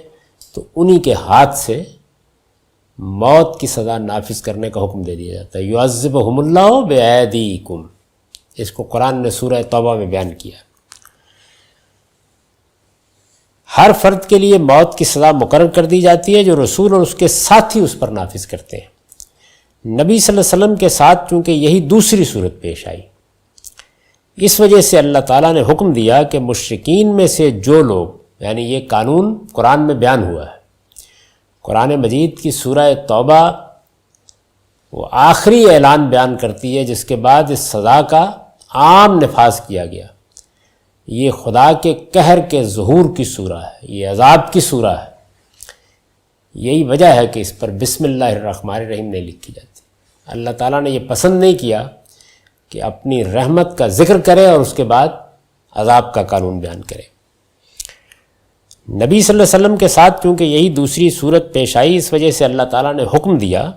تو انہی کے ہاتھ سے موت کی سزا نافذ کرنے کا حکم دے دیا جاتا ہے. یعذبہم اللہ بایدیکم، اس کو قرآن نے سورہ توبہ میں بیان کیا. ہر فرد کے لیے موت کی سزا مقرر کر دی جاتی ہے جو رسول اور اس کے ساتھی اس پر نافذ کرتے ہیں. نبی صلی اللہ علیہ وسلم کے ساتھ چونکہ یہی دوسری صورت پیش آئی، اس وجہ سے اللہ تعالیٰ نے حکم دیا کہ مشرکین میں سے جو لوگ، یعنی یہ قانون قرآن میں بیان ہوا ہے، قرآن مجید کی سورہ توبہ وہ آخری اعلان بیان کرتی ہے جس کے بعد اس سزا کا عام نفاذ کیا گیا. یہ خدا کے قہر کے ظہور کی سورہ ہے، یہ عذاب کی سورہ ہے. یہی وجہ ہے کہ اس پر بسم اللہ الرحمن الرحیم نہیں لکھی جاتی. اللہ تعالیٰ نے یہ پسند نہیں کیا کہ اپنی رحمت کا ذکر کرے اور اس کے بعد عذاب کا قانون بیان کرے. نبی صلی اللہ علیہ وسلم کے ساتھ کیونکہ یہی دوسری صورت پیش آئی، اس وجہ سے اللہ تعالیٰ نے حکم دیا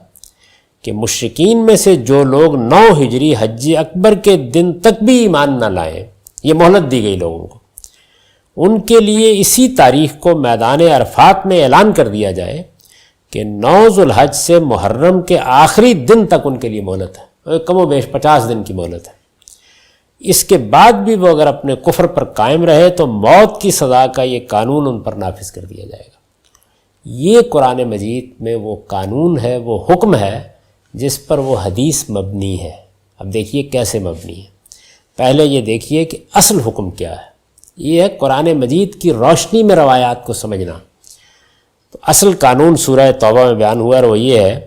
کہ مشرکین میں سے جو لوگ 9 ہجری حج اکبر کے دن تک بھی ایمان نہ لائیں، یہ مہلت دی گئی لوگوں کو، ان کے لیے اسی تاریخ کو میدان عرفات میں اعلان کر دیا جائے کہ 9 ذوالحج سے محرم کے آخری دن تک ان کے لیے مہلت ہے، کم و بیش 50 دن کی مہلت ہے. اس کے بعد بھی وہ اگر اپنے کفر پر قائم رہے تو موت کی سزا کا یہ قانون ان پر نافذ کر دیا جائے گا. یہ قرآن مجید میں وہ قانون ہے، وہ حکم ہے جس پر وہ حدیث مبنی ہے. اب دیکھیے کیسے مبنی ہے. پہلے یہ دیکھیے کہ اصل حکم کیا ہے. یہ ہے قرآن مجید کی روشنی میں روایات کو سمجھنا. تو اصل قانون سورہ توبہ میں بیان ہوا اور وہ یہ ہے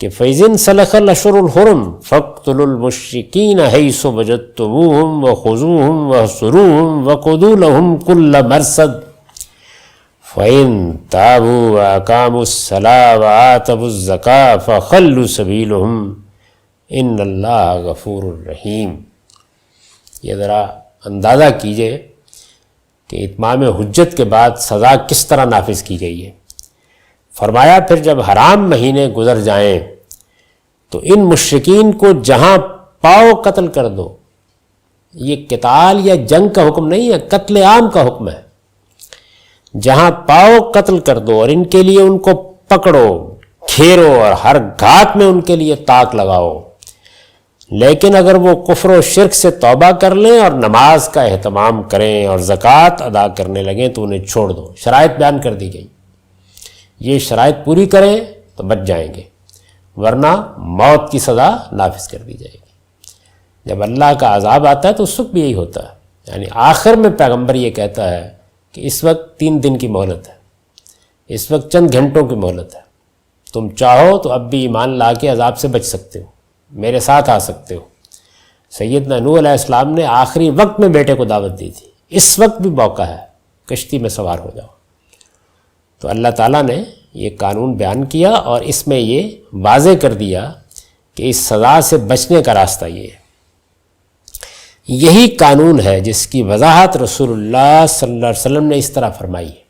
کہ فَإِذِ انْسَلَخَ الْأَشْهُرُ الْحُرُمُ فَاقْتُلُوا الْمُشْرِكِينَ حَيْثُ وَجَدتُّمُوهُمْ وَخُذُوهُمْ وَاحْصُرُوهُمْ وَاقْعُدُوا لَهُمْ كُلَّ مَرْصَدٍ فَإِن تَابُوا وَأَقَامُوا الصَّلَاةَ وَآتَوُا الزَّكَاةَ فَخَلُّوا سَبِيلَهُمْ إِنَّ اللَّهَ غَفُورٌ رَحِيمٌ. یہ ذرا اندازہ کیجئے کہ اتمام حجت کے بعد سزا کس طرح نافذ کی گئی ہے. فرمایا پھر جب حرام مہینے گزر جائیں تو ان مشرکین کو جہاں پاؤ قتل کر دو. یہ قتال یا جنگ کا حکم نہیں ہے، قتل عام کا حکم ہے. جہاں پاؤ قتل کر دو اور ان کے لیے ان کو پکڑو، گھیرو اور ہر گھات میں ان کے لیے طاق لگاؤ. لیکن اگر وہ کفر و شرک سے توبہ کر لیں اور نماز کا اہتمام کریں اور زکوٰۃ ادا کرنے لگیں تو انہیں چھوڑ دو. شرائط بیان کر دی گئی، یہ شرائط پوری کریں تو بچ جائیں گے، ورنہ موت کی سزا نافذ کر دی جائے گی. جب اللہ کا عذاب آتا ہے تو اس وقت بھی یہی ہوتا ہے، یعنی آخر میں پیغمبر یہ کہتا ہے کہ اس وقت 3 دن کی مہلت ہے، اس وقت چند گھنٹوں کی مہلت ہے، تم چاہو تو اب بھی ایمان لا کے عذاب سے بچ سکتے ہو، میرے ساتھ آ سکتے ہو۔ سیدنا نوح علیہ السلام نے آخری وقت میں بیٹے کو دعوت دی تھی، اس وقت بھی موقع ہے، کشتی میں سوار ہو جاؤ۔ تو اللہ تعالیٰ نے یہ قانون بیان کیا اور اس میں یہ واضح کر دیا کہ اس سزا سے بچنے کا راستہ یہ ہے۔ یہی قانون ہے جس کی وضاحت رسول اللہ صلی اللہ علیہ وسلم نے اس طرح فرمائی ہے۔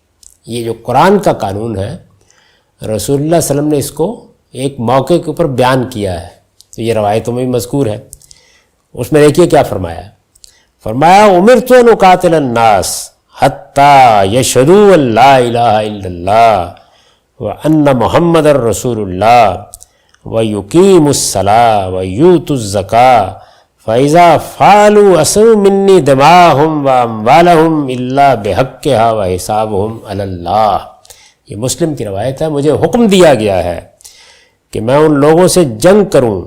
یہ جو قرآن کا قانون ہے، رسول اللہ صلی اللہ علیہ وسلم نے اس کو ایک موقع کے اوپر بیان کیا ہے، تو یہ روایتوں میں بھی مذکور ہے۔ اس میں دیکھیے کیا فرمایا، فرمایا امرت ان اقاتل الناس حتی یشہدوا ان لا الہ الا اللہ وان محمد الرسول اللہ ویقیموا الصلاۃ ویؤتوا الزکاۃ فَإِذَا فَعَلُوا عَصَمُوا مِنِّي دِمَاءَهُمْ وَأَمْوَالَهُمْ إِلَّا بِحَقِّهَا وَحِسَابُهُمْ عَلَى اللَّهِ۔ یہ مسلم کی روایت ہے، مجھے حکم دیا گیا ہے کہ میں ان لوگوں سے جنگ کروں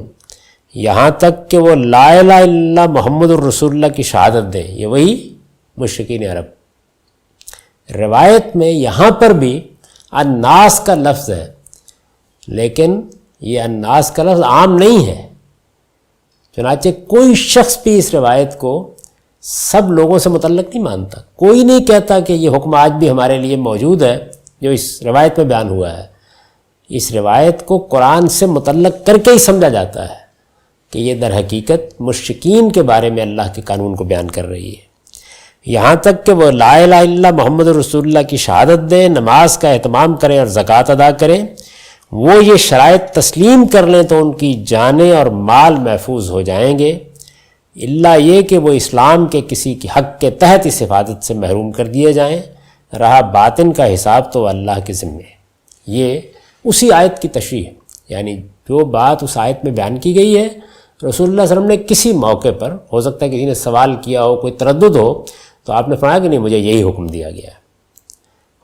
یہاں تک کہ وہ لا الہ الا اللہ محمد الرسول اللہ کی شہادت دیں۔ یہ وہی مشرکین عرب۔ روایت میں یہاں پر بھی الناس کا لفظ ہے، لیکن یہ الناس کا لفظ عام نہیں ہے، چنانچہ کوئی شخص بھی اس روایت کو سب لوگوں سے متعلق نہیں مانتا، کوئی نہیں کہتا کہ یہ حکم آج بھی ہمارے لیے موجود ہے جو اس روایت میں بیان ہوا ہے۔ اس روایت کو قرآن سے متعلق کر کے ہی سمجھا جاتا ہے کہ یہ در حقیقت مشرکین کے بارے میں اللہ کے قانون کو بیان کر رہی ہے، یہاں تک کہ وہ لا الہ الا اللہ محمد رسول اللہ کی شہادت دیں، نماز کا اہتمام کریں اور زکوٰۃ ادا کریں، وہ یہ شرائط تسلیم کر لیں تو ان کی جانیں اور مال محفوظ ہو جائیں گے، الا یہ کہ وہ اسلام کے کسی کی حق کے تحت اس حفاظت سے محروم کر دیے جائیں، رہا باطن کا حساب تو اللہ کے ذمے ہے۔ یہ اسی آیت کی تشریح ہے، یعنی جو بات اس آیت میں بیان کی گئی ہے، رسول اللہ صلی اللہ علیہ وسلم نے کسی موقع پر، ہو سکتا ہے کسی نے سوال کیا ہو، کوئی تردد ہو، تو آپ نے فرمایا کہ نہیں مجھے یہی حکم دیا گیا ہے۔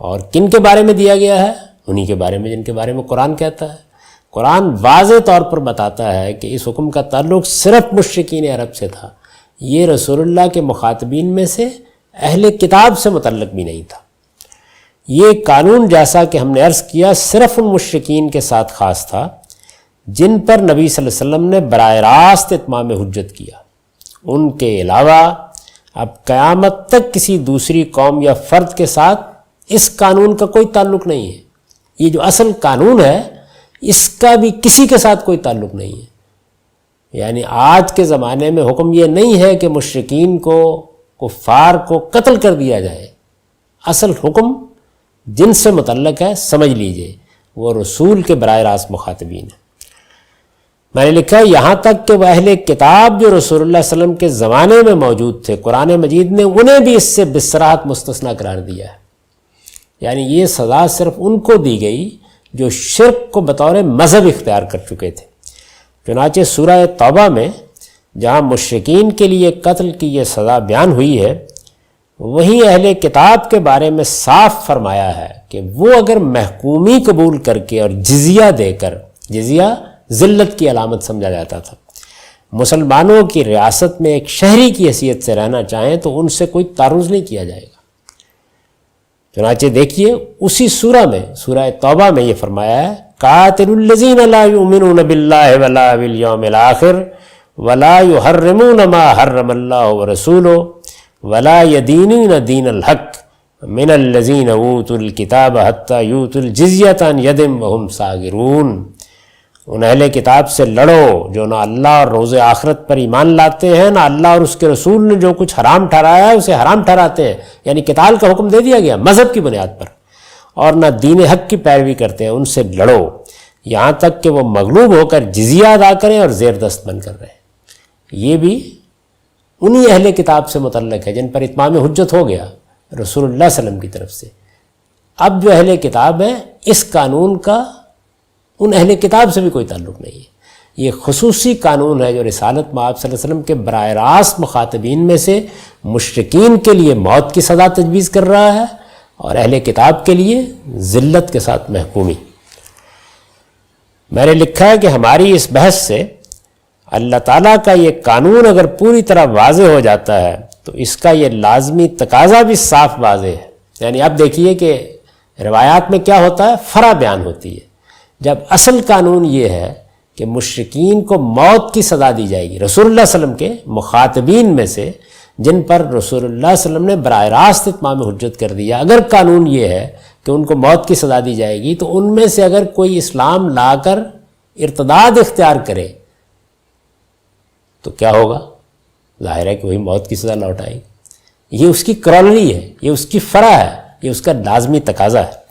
اور کن کے بارے میں دیا گیا ہے؟ انہی کے بارے میں جن کے بارے میں قرآن کہتا ہے۔ قرآن واضح طور پر بتاتا ہے کہ اس حکم کا تعلق صرف مشرکین عرب سے تھا، یہ رسول اللہ کے مخاطبین میں سے اہل کتاب سے متعلق بھی نہیں تھا۔ یہ قانون جیسا کہ ہم نے عرض کیا صرف ان مشرکین کے ساتھ خاص تھا جن پر نبی صلی اللہ علیہ وسلم نے براہ راست اتمام حجت کیا۔ ان کے علاوہ اب قیامت تک کسی دوسری قوم یا فرد کے ساتھ اس قانون کا کوئی تعلق نہیں ہے۔ یہ جو اصل قانون ہے اس کا بھی کسی کے ساتھ کوئی تعلق نہیں ہے، یعنی آج کے زمانے میں حکم یہ نہیں ہے کہ مشرکین کو، کفار کو قتل کر دیا جائے۔ اصل حکم جن سے متعلق ہے سمجھ لیجئے، وہ رسول کے براہ راست مخاطبین ہیں۔ میں نے لکھا ہے یہاں تک کہ وہ اہل کتاب جو رسول اللہ صلی اللہ علیہ وسلم کے زمانے میں موجود تھے، قرآن مجید نے انہیں بھی اس سے بصراحت مستثنیٰ قرار دیا ہے، یعنی یہ سزا صرف ان کو دی گئی جو شرک کو بطور مذہب اختیار کر چکے تھے۔ چنانچہ سورہ توبہ میں جہاں مشرکین کے لیے قتل کی یہ سزا بیان ہوئی ہے، وہیں اہل کتاب کے بارے میں صاف فرمایا ہے کہ وہ اگر محکومی قبول کر کے اور جزیہ دے کر، جزیہ ذلت کی علامت سمجھا جاتا تھا، مسلمانوں کی ریاست میں ایک شہری کی حیثیت سے رہنا چاہیں تو ان سے کوئی تعرض نہیں کیا جائے گا۔ چنانچہ دیکھیے اسی سورہ میں، سورہ توبہ میں یہ فرمایا ہے قاتل الذین لا یؤمنون باللہ ولا بالیوم الآخر ولا یحرمون ما حرم اللہ ورسولہ ولا یدینون دین الحق من الذین اوتوا الکتاب حتی یؤتوا الجزیۃ عن ید وہم صاغرون۔ ان اہل کتاب سے لڑو جو نہ اللہ اور روز آخرت پر ایمان لاتے ہیں، نہ اللہ اور اس کے رسول نے جو کچھ حرام ٹھہرایا ہے اسے حرام ٹھہراتے ہیں، یعنی قتال کا حکم دے دیا گیا مذہب کی بنیاد پر، اور نہ دین حق کی پیروی کرتے ہیں، ان سے لڑو یہاں تک کہ وہ مغلوب ہو کر جزیہ ادا کریں اور زیر دست بن کر رہیں۔ یہ بھی انہی اہل کتاب سے متعلق ہے جن پر اتمام حجت ہو گیا رسول اللہ صلی اللہ علیہ وسلم کی طرف سے۔ اب جو اہل کتاب ہیں اس قانون کا ان اہل کتاب سے بھی کوئی تعلق نہیں ہے، یہ خصوصی قانون ہے جو رسالت مآب صلی اللہ علیہ وسلم کے براہ راست مخاطبین میں سے مشرکین کے لیے موت کی سزا تجویز کر رہا ہے اور اہل کتاب کے لیے ذلت کے ساتھ محکومی۔ میں نے لکھا ہے کہ ہماری اس بحث سے اللہ تعالیٰ کا یہ قانون اگر پوری طرح واضح ہو جاتا ہے تو اس کا یہ لازمی تقاضا بھی صاف واضح ہے. یعنی اب دیکھیے کہ روایات میں کیا ہوتا ہے، فرع بیان ہوتی ہے، جب اصل قانون یہ ہے کہ مشرکین کو موت کی سزا دی جائے گی. رسول اللہ صلی اللہ علیہ وسلم کے مخاطبین میں سے جن پر رسول اللہ صلی اللہ علیہ وسلم نے براہ راست اتمام حجت کر دیا، اگر قانون یہ ہے کہ ان کو موت کی سزا دی جائے گی، تو ان میں سے اگر کوئی اسلام لا کر ارتداد اختیار کرے تو کیا ہوگا؟ ظاہر ہے کہ وہی موت کی سزا لوٹائے گی. یہ اس کی کرولری ہے، یہ اس کی فرع ہے، یہ اس کا لازمی تقاضا ہے.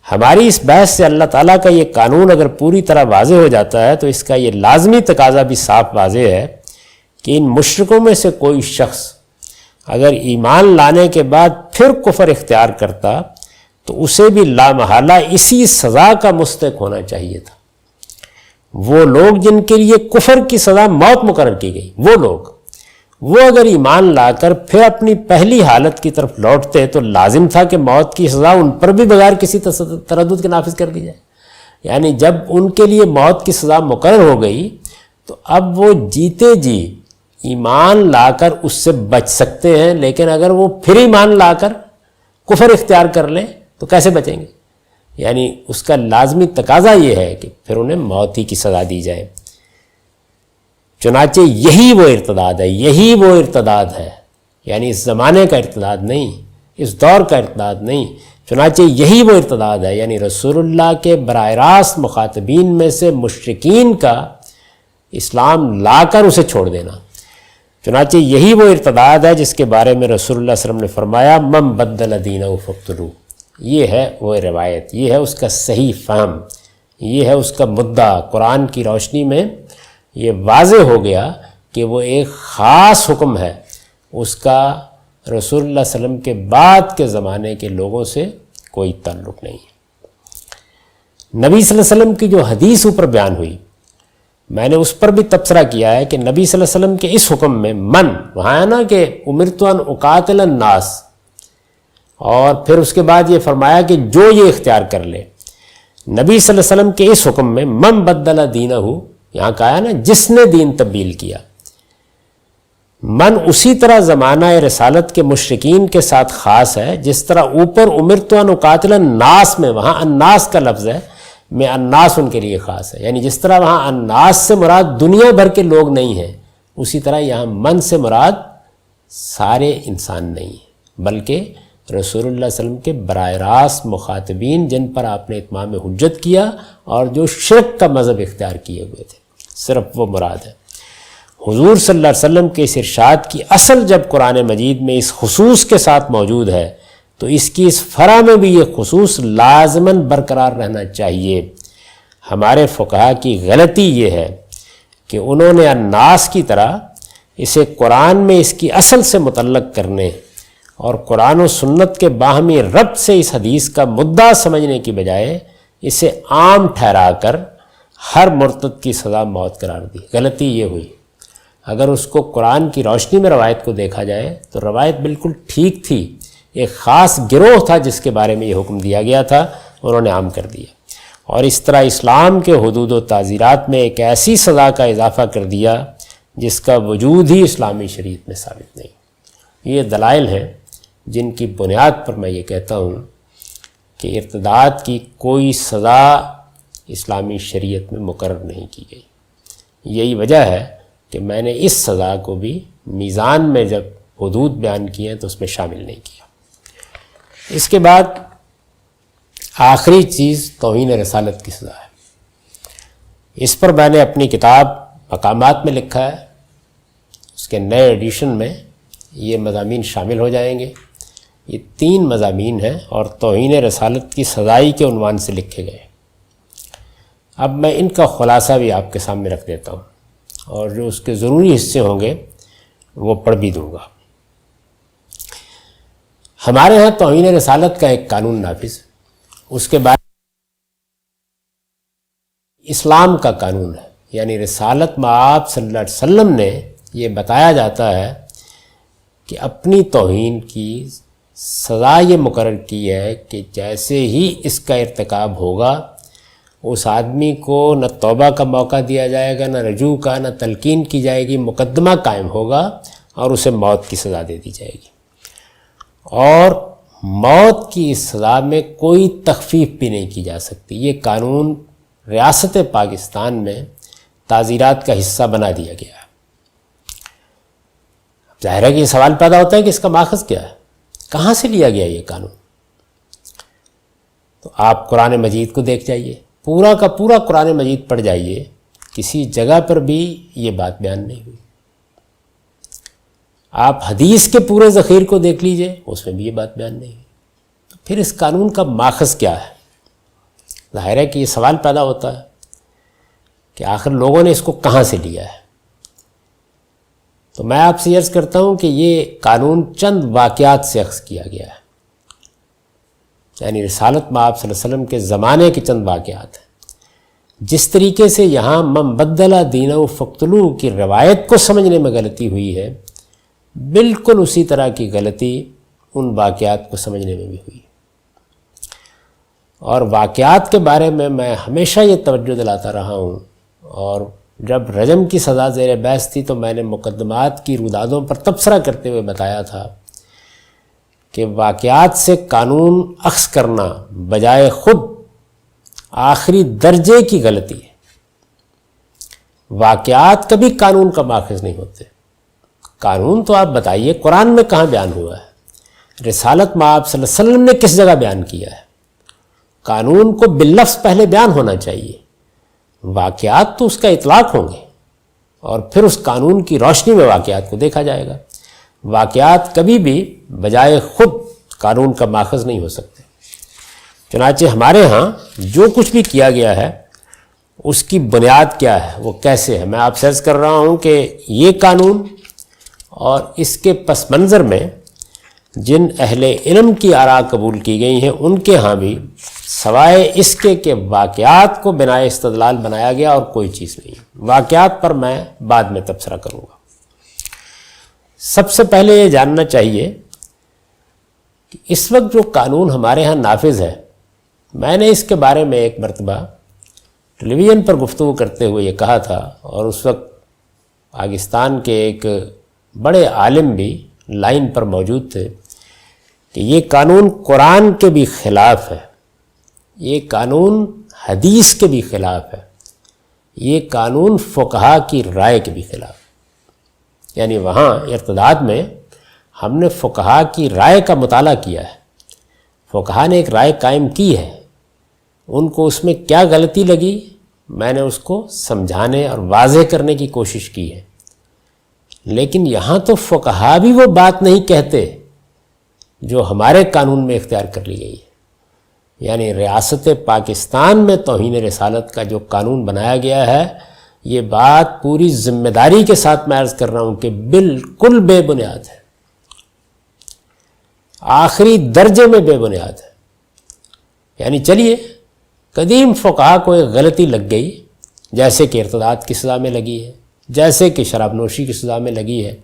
ہماری اس بحث سے اللہ تعالیٰ کا یہ قانون اگر پوری طرح واضح ہو جاتا ہے تو اس کا یہ لازمی تقاضا بھی صاف واضح ہے کہ ان مشرکوں میں سے کوئی شخص اگر ایمان لانے کے بعد پھر کفر اختیار کرتا تو اسے بھی لامحالہ اسی سزا کا مستحق ہونا چاہیے تھا. وہ لوگ جن کے لیے کفر کی سزا موت مقرر کی گئی، وہ اگر ایمان لا کر پھر اپنی پہلی حالت کی طرف لوٹتے تو لازم تھا کہ موت کی سزا ان پر بھی بغیر کسی تردد کے نافذ کر دی جائے. یعنی جب ان کے لیے موت کی سزا مقرر ہو گئی تو اب وہ جیتے جی ایمان لا کر اس سے بچ سکتے ہیں، لیکن اگر وہ پھر ایمان لا کر کفر اختیار کر لیں تو کیسے بچیں گے؟ یعنی اس کا لازمی تقاضا یہ ہے کہ پھر انہیں موت ہی کی سزا دی جائے. چنانچہ یہی وہ ارتداد ہے، یعنی اس زمانے کا ارتداد نہیں، اس دور کا ارتداد نہیں، چنانچہ یہی وہ ارتداد ہے، یعنی رسول اللہ کے براہ راست مخاطبین میں سے مشرکین کا اسلام لا کر اسے چھوڑ دینا. چنانچہ یہی وہ ارتداد ہے جس کے بارے میں رسول اللہ صلی اللہ علیہ وسلم نے فرمایا من بدل دینہ فاقتلوہ. یہ ہے وہ روایت، یہ ہے اس کا صحیح فہم، یہ ہے اس کا مدعا. قرآن کی روشنی میں یہ واضح ہو گیا کہ وہ ایک خاص حکم ہے، اس کا رسول اللہ صلی اللہ علیہ وسلم کے بعد کے زمانے کے لوگوں سے کوئی تعلق نہیں ہے. نبی صلی اللہ علیہ وسلم کی جو حدیث اوپر بیان ہوئی، میں نے اس پر بھی تبصرہ کیا ہے کہ نبی صلی اللہ علیہ وسلم کے اس حکم میں من وہاں ہے نا کہ امرت ان اقاتل الناس، اور پھر اس کے بعد یہ فرمایا کہ جو یہ اختیار کر لے. نبی صلی اللہ علیہ وسلم کے اس حکم میں من بدل دینہ، یہاں کہا ہے نا جس نے دین تبدیل کیا. من اسی طرح زمانہ رسالت کے مشرکین کے ساتھ خاص ہے جس طرح اوپر امرت ان اقاتل الناس میں وہاں الناس کا لفظ ہے، میں الناس ان کے لیے خاص ہے. یعنی جس طرح وہاں الناس سے مراد دنیا بھر کے لوگ نہیں ہیں، اسی طرح یہاں من سے مراد سارے انسان نہیں ہیں، بلکہ رسول اللہ صلی اللہ علیہ وسلم کے براہ راست مخاطبین جن پر آپ نے اتمام حجت کیا اور جو شرک کا مذہب اختیار کیے ہوئے تھے، صرف وہ مراد ہے. حضور صلی اللہ علیہ وسلم کے اس ارشاد کی اصل جب قرآن مجید میں اس خصوص کے ساتھ موجود ہے تو اس کی اس فرع میں بھی یہ خصوص لازماً برقرار رہنا چاہیے. ہمارے فقہا کی غلطی یہ ہے کہ انہوں نے الناس کی طرح اسے قرآن میں اس کی اصل سے متعلق کرنے اور قرآن و سنت کے باہمی ربط سے اس حدیث کا مدعا سمجھنے کی بجائے اسے عام ٹھہرا کر ہر مرتد کی سزا موت قرار دی. غلطی یہ ہوئی. اگر اس کو قرآن کی روشنی میں روایت کو دیکھا جائے تو روایت بالکل ٹھیک تھی. ایک خاص گروہ تھا جس کے بارے میں یہ حکم دیا گیا تھا، انہوں نے عام کر دیا، اور اس طرح اسلام کے حدود و تعزیرات میں ایک ایسی سزا کا اضافہ کر دیا جس کا وجود ہی اسلامی شریعت میں ثابت نہیں. یہ دلائل ہیں جن کی بنیاد پر میں یہ کہتا ہوں کہ ارتداد کی کوئی سزا اسلامی شریعت میں مقرر نہیں کی گئی. یہی وجہ ہے کہ میں نے اس سزا کو بھی میزان میں جب حدود بیان کیے ہیں تو اس میں شامل نہیں کیا. اس کے بعد آخری چیز توہین رسالت کی سزا ہے. اس پر میں نے اپنی کتاب مقامات میں لکھا ہے، اس کے نئے ایڈیشن میں یہ مضامین شامل ہو جائیں گے. یہ 3 مضامین ہیں اور توہین رسالت کی سزائی کے عنوان سے لکھے گئے. اب میں ان کا خلاصہ بھی آپ کے سامنے رکھ دیتا ہوں اور جو اس کے ضروری حصے ہوں گے وہ پڑھ بھی دوں گا. ہمارے ہاں توہین رسالت کا ایک قانون نافذ، اس کے بعد اسلام کا قانون ہے، یعنی رسالت مآب صلی اللہ علیہ وسلم نے یہ بتایا جاتا ہے کہ اپنی توہین کی سزا یہ مقرر کی ہے کہ جیسے ہی اس کا ارتکاب ہوگا اس آدمی کو نہ توبہ کا موقع دیا جائے گا، نہ رجوع کا، نہ تلقین کی جائے گی، مقدمہ قائم ہوگا اور اسے موت کی سزا دے دی جائے گی۔ اور موت کی اس سزا میں کوئی تخفیف بھی نہیں کی جا سکتی۔ یہ قانون ریاست پاکستان میں تعزیرات کا حصہ بنا دیا گیا ہے۔ ظاہر ہے کہ یہ سوال پیدا ہوتا ہے کہ اس کا ماخذ کیا ہے، کہاں سے لیا گیا یہ قانون؟ تو آپ قرآن مجید کو دیکھ جائیے، پورا کا پورا قرآن مجید پڑھ جائیے، کسی جگہ پر بھی یہ بات بیان نہیں ہوئی۔ آپ حدیث کے پورے ذخیر کو دیکھ لیجئے، اس میں بھی یہ بات بیان نہیں ہوئی۔ تو پھر اس قانون کا ماخذ کیا ہے؟ ظاہر ہے کہ یہ سوال پیدا ہوتا ہے کہ آخر لوگوں نے اس کو کہاں سے لیا ہے۔ تو میں آپ سے عرض کرتا ہوں کہ یہ قانون چند واقعات سے اخذ کیا گیا ہے، یعنی رسالت مآب صلی اللہ علیہ وسلم کے زمانے کے چند واقعات ہیں۔ جس طریقے سے یہاں من بدل دینہ فقتلوہ کی روایت کو سمجھنے میں غلطی ہوئی ہے، بالکل اسی طرح کی غلطی ان واقعات کو سمجھنے میں بھی ہوئی۔ اور واقعات کے بارے میں ہمیشہ یہ توجہ دلاتا رہا ہوں، اور جب رجم کی سزا زیر بحث تھی تو میں نے مقدمات کی رودادوں پر تبصرہ کرتے ہوئے بتایا تھا کہ واقعات سے قانون اخذ کرنا بجائے خود آخری درجے کی غلطی ہے۔ واقعات کبھی قانون کا ماخذ نہیں ہوتے۔ قانون تو آپ بتائیے قرآن میں کہاں بیان ہوا ہے، رسالت مآب صلی اللہ علیہ وسلم نے کس جگہ بیان کیا ہے؟ قانون کو باللفظ پہلے بیان ہونا چاہیے، واقعات تو اس کا اطلاق ہوں گے، اور پھر اس قانون کی روشنی میں واقعات کو دیکھا جائے گا۔ واقعات کبھی بھی بجائے خود قانون کا ماخذ نہیں ہو سکتے۔ چنانچہ ہمارے ہاں جو کچھ بھی کیا گیا ہے اس کی بنیاد کیا ہے، وہ کیسے ہے؟ میں آپ سے عرض کر رہا ہوں کہ یہ قانون اور اس کے پس منظر میں جن اہل علم کی آراء قبول کی گئی ہیں ان کے ہاں بھی سوائے اس کے کہ واقعات کو بنا استدلال بنایا گیا اور کوئی چیز نہیں۔ واقعات پر میں بعد میں تبصرہ کروں گا۔ سب سے پہلے یہ جاننا چاہیے کہ اس وقت جو قانون ہمارے ہاں نافذ ہے، میں نے اس کے بارے میں ایک مرتبہ ٹیلی ویژن پر گفتگو کرتے ہوئے یہ کہا تھا، اور اس وقت پاکستان کے ایک بڑے عالم بھی لائن پر موجود تھے، کہ یہ قانون قرآن کے بھی خلاف ہے، یہ قانون حدیث کے بھی خلاف ہے، یہ قانون فقہا کی رائے کے بھی خلاف ہے۔ یعنی وہاں ارتداد میں ہم نے فقہا کی رائے کا مطالعہ کیا ہے، فقہا نے ایک رائے قائم کی ہے، ان کو اس میں کیا غلطی لگی میں نے اس کو سمجھانے اور واضح کرنے کی کوشش کی ہے۔ لیکن یہاں تو فقہا بھی وہ بات نہیں کہتے جو ہمارے قانون میں اختیار کر لی گئی ہے۔ یعنی ریاست پاکستان میں توہین رسالت کا جو قانون بنایا گیا ہے، یہ بات پوری ذمہ داری کے ساتھ میں عرض کر رہا ہوں کہ بالکل بے بنیاد ہے، آخری درجے میں بے بنیاد ہے۔ یعنی چلیے قدیم فقہا کو ایک غلطی لگ گئی، جیسے کہ ارتداد کی سزا میں لگی ہے، جیسے کہ شراب نوشی کی سزا میں لگی ہے،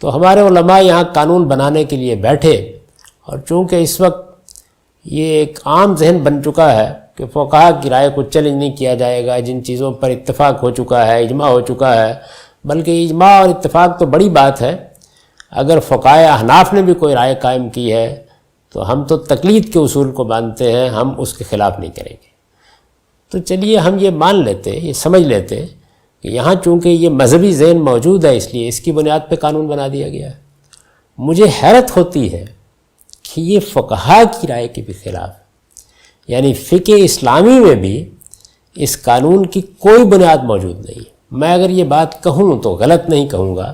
تو ہمارے علماء یہاں قانون بنانے کے لیے بیٹھے، اور چونکہ اس وقت یہ ایک عام ذہن بن چکا ہے کہ فقہا کی رائے کو چیلنج نہیں کیا جائے گا، جن چیزوں پر اتفاق ہو چکا ہے، اجماع ہو چکا ہے، بلکہ اجماع اور اتفاق تو بڑی بات ہے، اگر فقہائے احناف نے بھی کوئی رائے قائم کی ہے تو ہم تو تقلید کے اصول کو مانتے ہیں، ہم اس کے خلاف نہیں کریں گے۔ تو چلیے ہم یہ مان لیتے، یہ سمجھ لیتے کہ یہاں چونکہ یہ مذہبی ذہن موجود ہے، اس لیے اس کی بنیاد پہ قانون بنا دیا گیا ہے۔ مجھے حیرت ہوتی ہے کہ یہ فقہا کی رائے کے بھی خلاف ہے، یعنی فقہ اسلامی میں بھی اس قانون کی کوئی بنیاد موجود نہیں ہے۔ میں اگر یہ بات کہوں تو غلط نہیں کہوں گا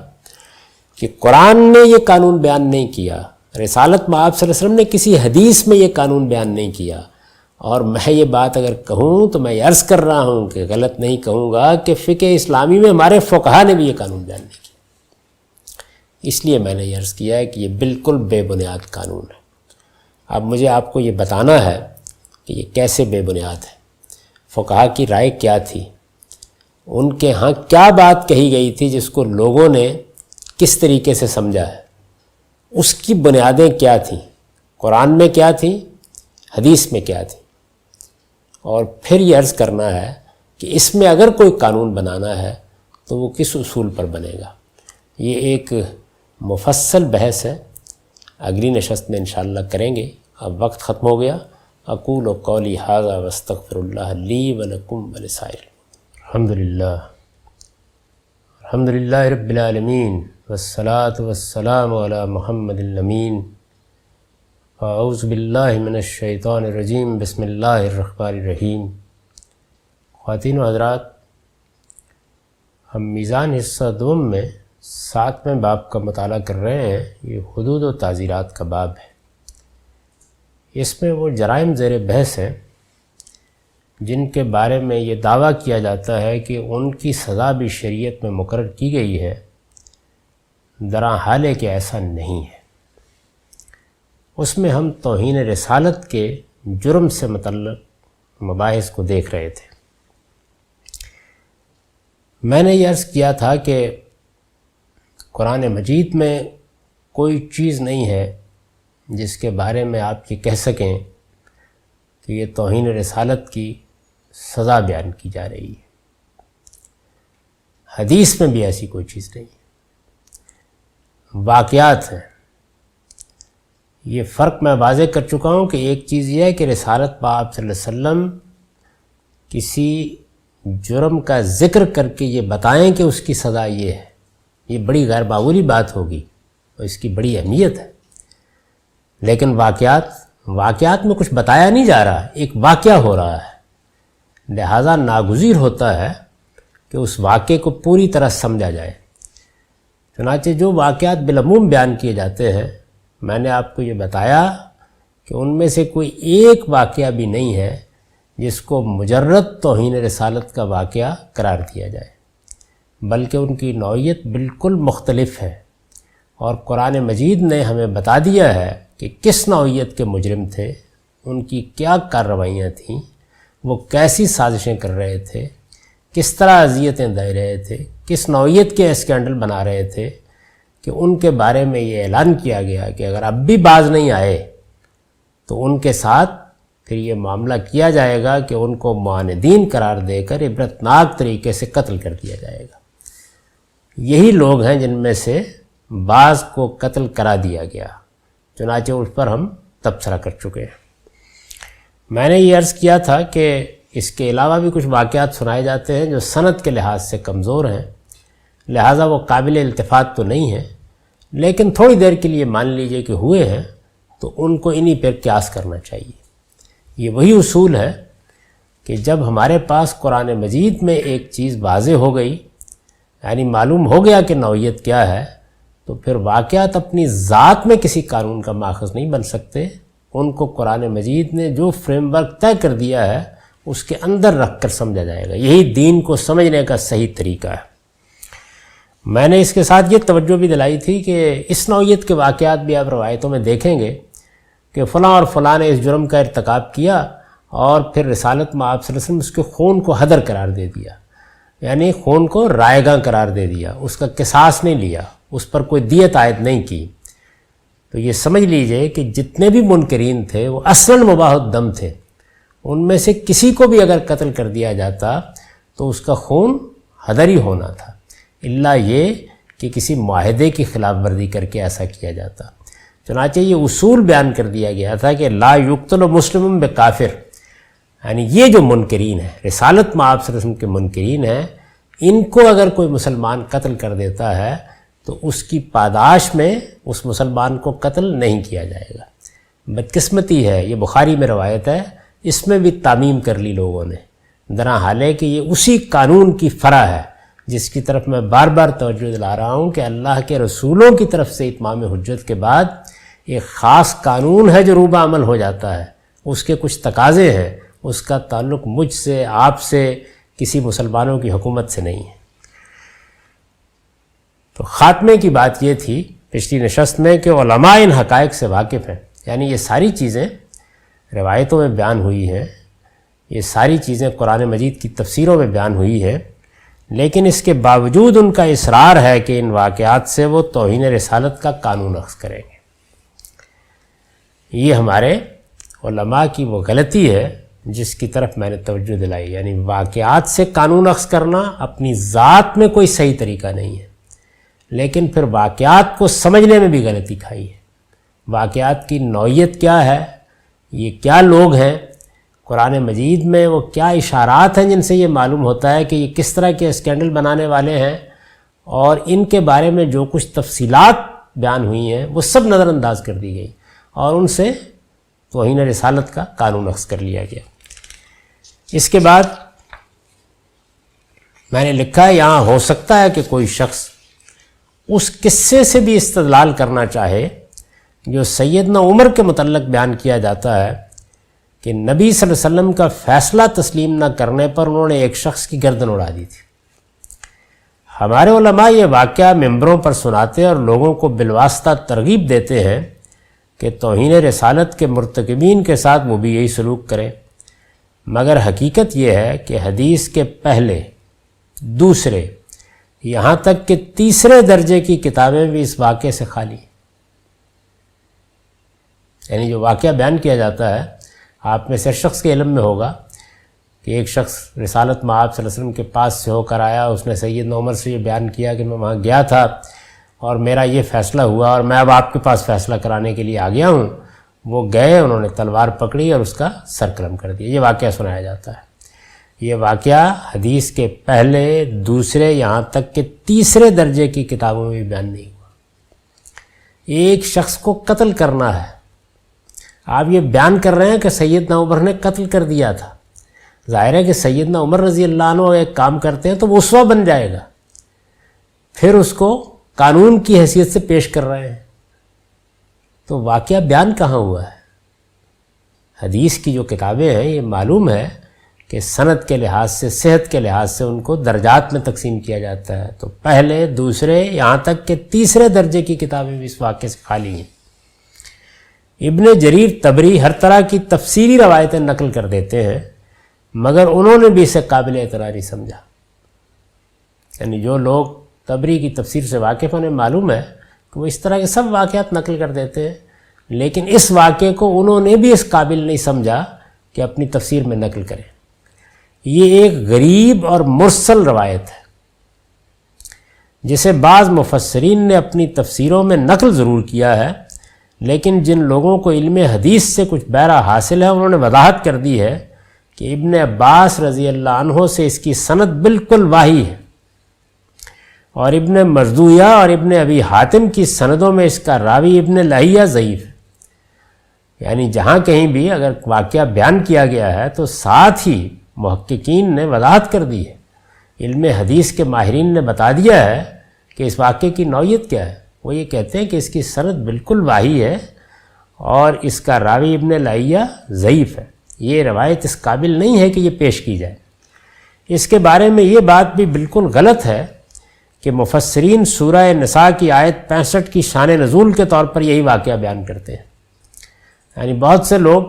کہ قرآن نے یہ قانون بیان نہیں کیا، رسالت مآب صلی اللہ علیہ وسلم نے کسی حدیث میں یہ قانون بیان نہیں کیا، اور میں یہ بات اگر کہوں تو میں یہ عرض کر رہا ہوں کہ غلط نہیں کہوں گا کہ فقہ اسلامی میں ہمارے فقہا نے بھی یہ قانون بیان نہیں کیا۔ اس لیے میں نے یہ عرض کیا ہے کہ یہ بالکل بے بنیاد قانون ہے۔ اب مجھے آپ کو یہ بتانا ہے کہ یہ کیسے بے بنیاد ہے، فقہا کی رائے کیا تھی، ان کے ہاں کیا بات کہی گئی تھی جس کو لوگوں نے کس طریقے سے سمجھا ہے، اس کی بنیادیں کیا تھیں، قرآن میں کیا تھیں، حدیث میں کیا تھیں، اور پھر یہ عرض کرنا ہے کہ اس میں اگر کوئی قانون بنانا ہے تو وہ کس اصول پر بنے گا۔ یہ ایک مفصل بحث ہے، اگلی نشست میں انشاءاللہ کریں گے۔ اب وقت ختم ہو گیا۔ اقول قولی ھذا واستغفر اللہ لی ولکم ولسائر۔ الحمد للہ رب العالمین والصلاة والسلام علی محمد الامین۔ اعوذ باللہ من الشیطان الرجیم، بسم اللہ الرحمن الرحیم۔ خواتین و حضرات، ہم میزان حصہ دوم میں 7ویں باب کا مطالعہ کر رہے ہیں۔ یہ حدود و تعزیرات کا باب ہے۔ اس میں وہ جرائم زیر بحث ہیں جن کے بارے میں یہ دعویٰ کیا جاتا ہے کہ ان کی سزا بھی شریعت میں مقرر کی گئی ہے، درا حال ہے کہ ایسا نہیں ہے۔ اس میں ہم توہین رسالت کے جرم سے متعلق مباحث کو دیکھ رہے تھے۔ میں نے یہ عرض کیا تھا کہ قرآن مجید میں کوئی چیز نہیں ہے جس کے بارے میں آپ یہ کہہ سکیں کہ یہ توہین رسالت کی سزا بیان کی جا رہی ہے۔ حدیث میں بھی ایسی کوئی چیز نہیں ہے، واقعات ہیں۔ یہ فرق میں واضح کر چکا ہوں کہ ایک چیز یہ ہے کہ رسالت پاک صلی اللہ علیہ وسلم کسی جرم کا ذکر کر کے یہ بتائیں کہ اس کی سزا یہ ہے، یہ بڑی غیر معمولی بات ہوگی اور اس کی بڑی اہمیت ہے۔ لیکن واقعات میں کچھ بتایا نہیں جا رہا، ایک واقعہ ہو رہا ہے، لہذا ناگزیر ہوتا ہے کہ اس واقعے کو پوری طرح سمجھا جائے۔ چنانچہ جو واقعات بالعموم بیان کیے جاتے ہیں، میں نے آپ کو یہ بتایا کہ ان میں سے کوئی ایک واقعہ بھی نہیں ہے جس کو مجرد توہین رسالت کا واقعہ قرار دیا جائے، بلکہ ان کی نوعیت بالکل مختلف ہے، اور قرآن مجید نے ہمیں بتا دیا ہے کہ کس نوعیت کے مجرم تھے، ان کی کیا کارروائیاں تھیں، وہ کیسی سازشیں کر رہے تھے، کس طرح اذیتیں دے رہے تھے، کس نوعیت کے اسکینڈل بنا رہے تھے، کہ ان کے بارے میں یہ اعلان کیا گیا کہ اگر اب بھی باز نہیں آئے تو ان کے ساتھ پھر یہ معاملہ کیا جائے گا کہ ان کو معاندین قرار دے کر عبرتناک طریقے سے قتل کر دیا جائے گا۔ یہی لوگ ہیں جن میں سے بعض کو قتل کرا دیا گیا، چنانچہ اس پر ہم تبصرہ کر چکے ہیں۔ میں نے یہ عرض کیا تھا کہ اس کے علاوہ بھی کچھ واقعات سنائے جاتے ہیں جو سند کے لحاظ سے کمزور ہیں، لہٰذا وہ قابل التفات تو نہیں ہیں، لیکن تھوڑی دیر کے لیے مان لیجئے کہ ہوئے ہیں تو ان کو انہی پر قیاس کرنا چاہیے۔ یہ وہی اصول ہے کہ جب ہمارے پاس قرآن مجید میں ایک چیز واضح ہو گئی، یعنی معلوم ہو گیا کہ نوعیت کیا ہے، تو پھر واقعات اپنی ذات میں کسی قانون کا ماخذ نہیں بن سکتے۔ ان کو قرآن مجید نے جو فریم ورک طے کر دیا ہے اس کے اندر رکھ کر سمجھا جائے گا۔ یہی دین کو سمجھنے کا صحیح طریقہ ہے۔ میں نے اس کے ساتھ یہ توجہ بھی دلائی تھی کہ اس نوعیت کے واقعات بھی آپ روایتوں میں دیکھیں گے کہ فلاں اور فلاں نے اس جرم کا ارتکاب کیا اور پھر رسالت میں آپ صلی اللہ علیہ وسلم اس کے خون کو حدر قرار دے دیا، یعنی خون کو رائیگاں قرار دے دیا، اس کا قصاص نہیں لیا، اس پر کوئی دیت عائد نہیں کی۔ تو یہ سمجھ لیجئے کہ جتنے بھی منکرین تھے وہ اصلاً مباح الدم تھے، ان میں سے کسی کو بھی اگر قتل کر دیا جاتا تو اس کا خون حدر ہی ہونا تھا، الا یہ کہ کسی معاہدے کی خلاف ورزی کر کے ایسا کیا جاتا۔ چنانچہ یہ اصول بیان کر دیا گیا تھا کہ لا یقتل مسلم بکافر، یعنی یہ جو منکرین ہیں، رسالت میں آپ صلی اللہ علیہ وسلم کے منکرین ہیں، ان کو اگر کوئی مسلمان قتل کر دیتا ہے تو اس کی پاداش میں اس مسلمان کو قتل نہیں کیا جائے گا۔ بدقسمتی ہے، یہ بخاری میں روایت ہے، اس میں بھی تعمیم کر لی لوگوں نے، درا حال ہے کہ یہ اسی قانون کی فرع ہے جس کی طرف میں بار بار توجہ دلا رہا ہوں کہ اللہ کے رسولوں کی طرف سے اتمام حجت کے بعد ایک خاص قانون ہے جو روبہ عمل ہو جاتا ہے، اس کے کچھ تقاضے ہیں، اس کا تعلق مجھ سے، آپ سے، کسی مسلمانوں کی حکومت سے نہیں ہے۔ تو خاتمے کی بات یہ تھی پچھلی نشست میں کہ علماء ان حقائق سے واقف ہیں، یعنی یہ ساری چیزیں روایتوں میں بیان ہوئی ہیں، یہ ساری چیزیں قرآن مجید کی تفسیروں میں بیان ہوئی ہیں، لیکن اس کے باوجود ان کا اصرار ہے کہ ان واقعات سے وہ توہین رسالت کا قانون اخذ کریں گے۔ یہ ہمارے علماء کی وہ غلطی ہے جس کی طرف میں نے توجہ دلائی، یعنی واقعات سے قانون اخذ کرنا اپنی ذات میں کوئی صحیح طریقہ نہیں ہے، لیکن پھر واقعات کو سمجھنے میں بھی غلطی کھائی ہے۔ واقعات کی نوعیت کیا ہے، یہ کیا لوگ ہیں، قرآن مجید میں وہ کیا اشارات ہیں جن سے یہ معلوم ہوتا ہے کہ یہ کس طرح کے اسکینڈل بنانے والے ہیں، اور ان کے بارے میں جو کچھ تفصیلات بیان ہوئی ہیں وہ سب نظر انداز کر دی گئی، اور ان سے توہین رسالت کا قانون اخذ کر لیا گیا۔ اس کے بعد میں نے لکھا ہے یہاں ہو سکتا ہے کہ کوئی شخص اس قصے سے بھی استدلال کرنا چاہے جو سیدنا عمر کے متعلق بیان کیا جاتا ہے کہ نبی صلی اللہ علیہ وسلم کا فیصلہ تسلیم نہ کرنے پر انہوں نے ایک شخص کی گردن اڑا دی تھی۔ ہمارے علماء یہ واقعہ ممبروں پر سناتے اور لوگوں کو بالواسطہ ترغیب دیتے ہیں کہ توہین رسالت کے مرتکبین کے ساتھ وہ بھی یہی سلوک کریں، مگر حقیقت یہ ہے کہ حدیث کے پہلے، دوسرے، یہاں تک کہ تیسرے درجے کی کتابیں بھی اس واقعے سے خالی ہیں۔ یعنی جو واقعہ بیان کیا جاتا ہے، آپ میں سے شخص کے علم میں ہوگا کہ ایک شخص رسالت مآب صلی اللہ علیہ وسلم کے پاس سے ہو کر آیا، اس نے سیدنا عمر سے یہ بیان کیا کہ میں وہاں گیا تھا اور میرا یہ فیصلہ ہوا اور میں اب آپ کے پاس فیصلہ کرانے کے لیے آ گیا ہوں۔ وہ گئے، انہوں نے تلوار پکڑی اور اس کا سر قلم کر دیا۔ یہ واقعہ سنایا جاتا ہے۔ یہ واقعہ حدیث کے پہلے، دوسرے، یہاں تک کہ تیسرے درجے کی کتابوں میں بھی بیان نہیں ہوا۔ ایک شخص کو قتل کرنا ہے، آپ یہ بیان کر رہے ہیں کہ سیدنا عمر نے قتل کر دیا تھا، ظاہر ہے کہ سیدنا عمر رضی اللہ عنہ ایک کام کرتے ہیں تو وہ اسوہ بن جائے گا، پھر اس کو قانون کی حیثیت سے پیش کر رہے ہیں، تو واقعہ بیان کہاں ہوا ہے؟ حدیث کی جو کتابیں ہیں یہ معلوم ہے کہ سند کے لحاظ سے، صحت کے لحاظ سے ان کو درجات میں تقسیم کیا جاتا ہے، تو پہلے، دوسرے، یہاں تک کہ تیسرے درجے کی کتابیں بھی اس واقعے سے خالی ہیں۔ ابن جریر طبری ہر طرح کی تفسیری روایتیں نقل کر دیتے ہیں، مگر انہوں نے بھی اسے قابل اعتراض نہیں سمجھا۔ یعنی جو لوگ طبری کی تفسیر سے واقف ہیں، انہیں معلوم ہے کہ وہ اس طرح کے سب واقعات نقل کر دیتے ہیں، لیکن اس واقعے کو انہوں نے بھی اس قابل نہیں سمجھا کہ اپنی تفسیر میں نقل کریں۔ یہ ایک غریب اور مرسل روایت ہے جسے بعض مفسرین نے اپنی تفسیروں میں نقل ضرور کیا ہے، لیکن جن لوگوں کو علم حدیث سے کچھ بہرہ حاصل ہے انہوں نے وضاحت کر دی ہے کہ ابن عباس رضی اللہ عنہ سے اس کی سند بالکل واہی ہے، اور ابن مردویہ اور ابن ابی حاتم کی سندوں میں اس کا راوی ابن لہیہ ضعیف ہے۔ یعنی جہاں کہیں بھی اگر واقعہ بیان کیا گیا ہے تو ساتھ ہی محققین نے وضاحت کر دی ہے، علم حدیث کے ماہرین نے بتا دیا ہے کہ اس واقعے کی نوعیت کیا ہے۔ وہ یہ کہتے ہیں کہ اس کی سند بالکل واہی ہے اور اس کا راوی ابن لہیہ ضعیف ہے، یہ روایت اس قابل نہیں ہے کہ یہ پیش کی جائے۔ اس کے بارے میں یہ بات بھی بالکل غلط ہے کہ مفسرین سورہ نساء کی آیت 65 کی شان نزول کے طور پر یہی واقعہ بیان کرتے ہیں۔ یعنی بہت سے لوگ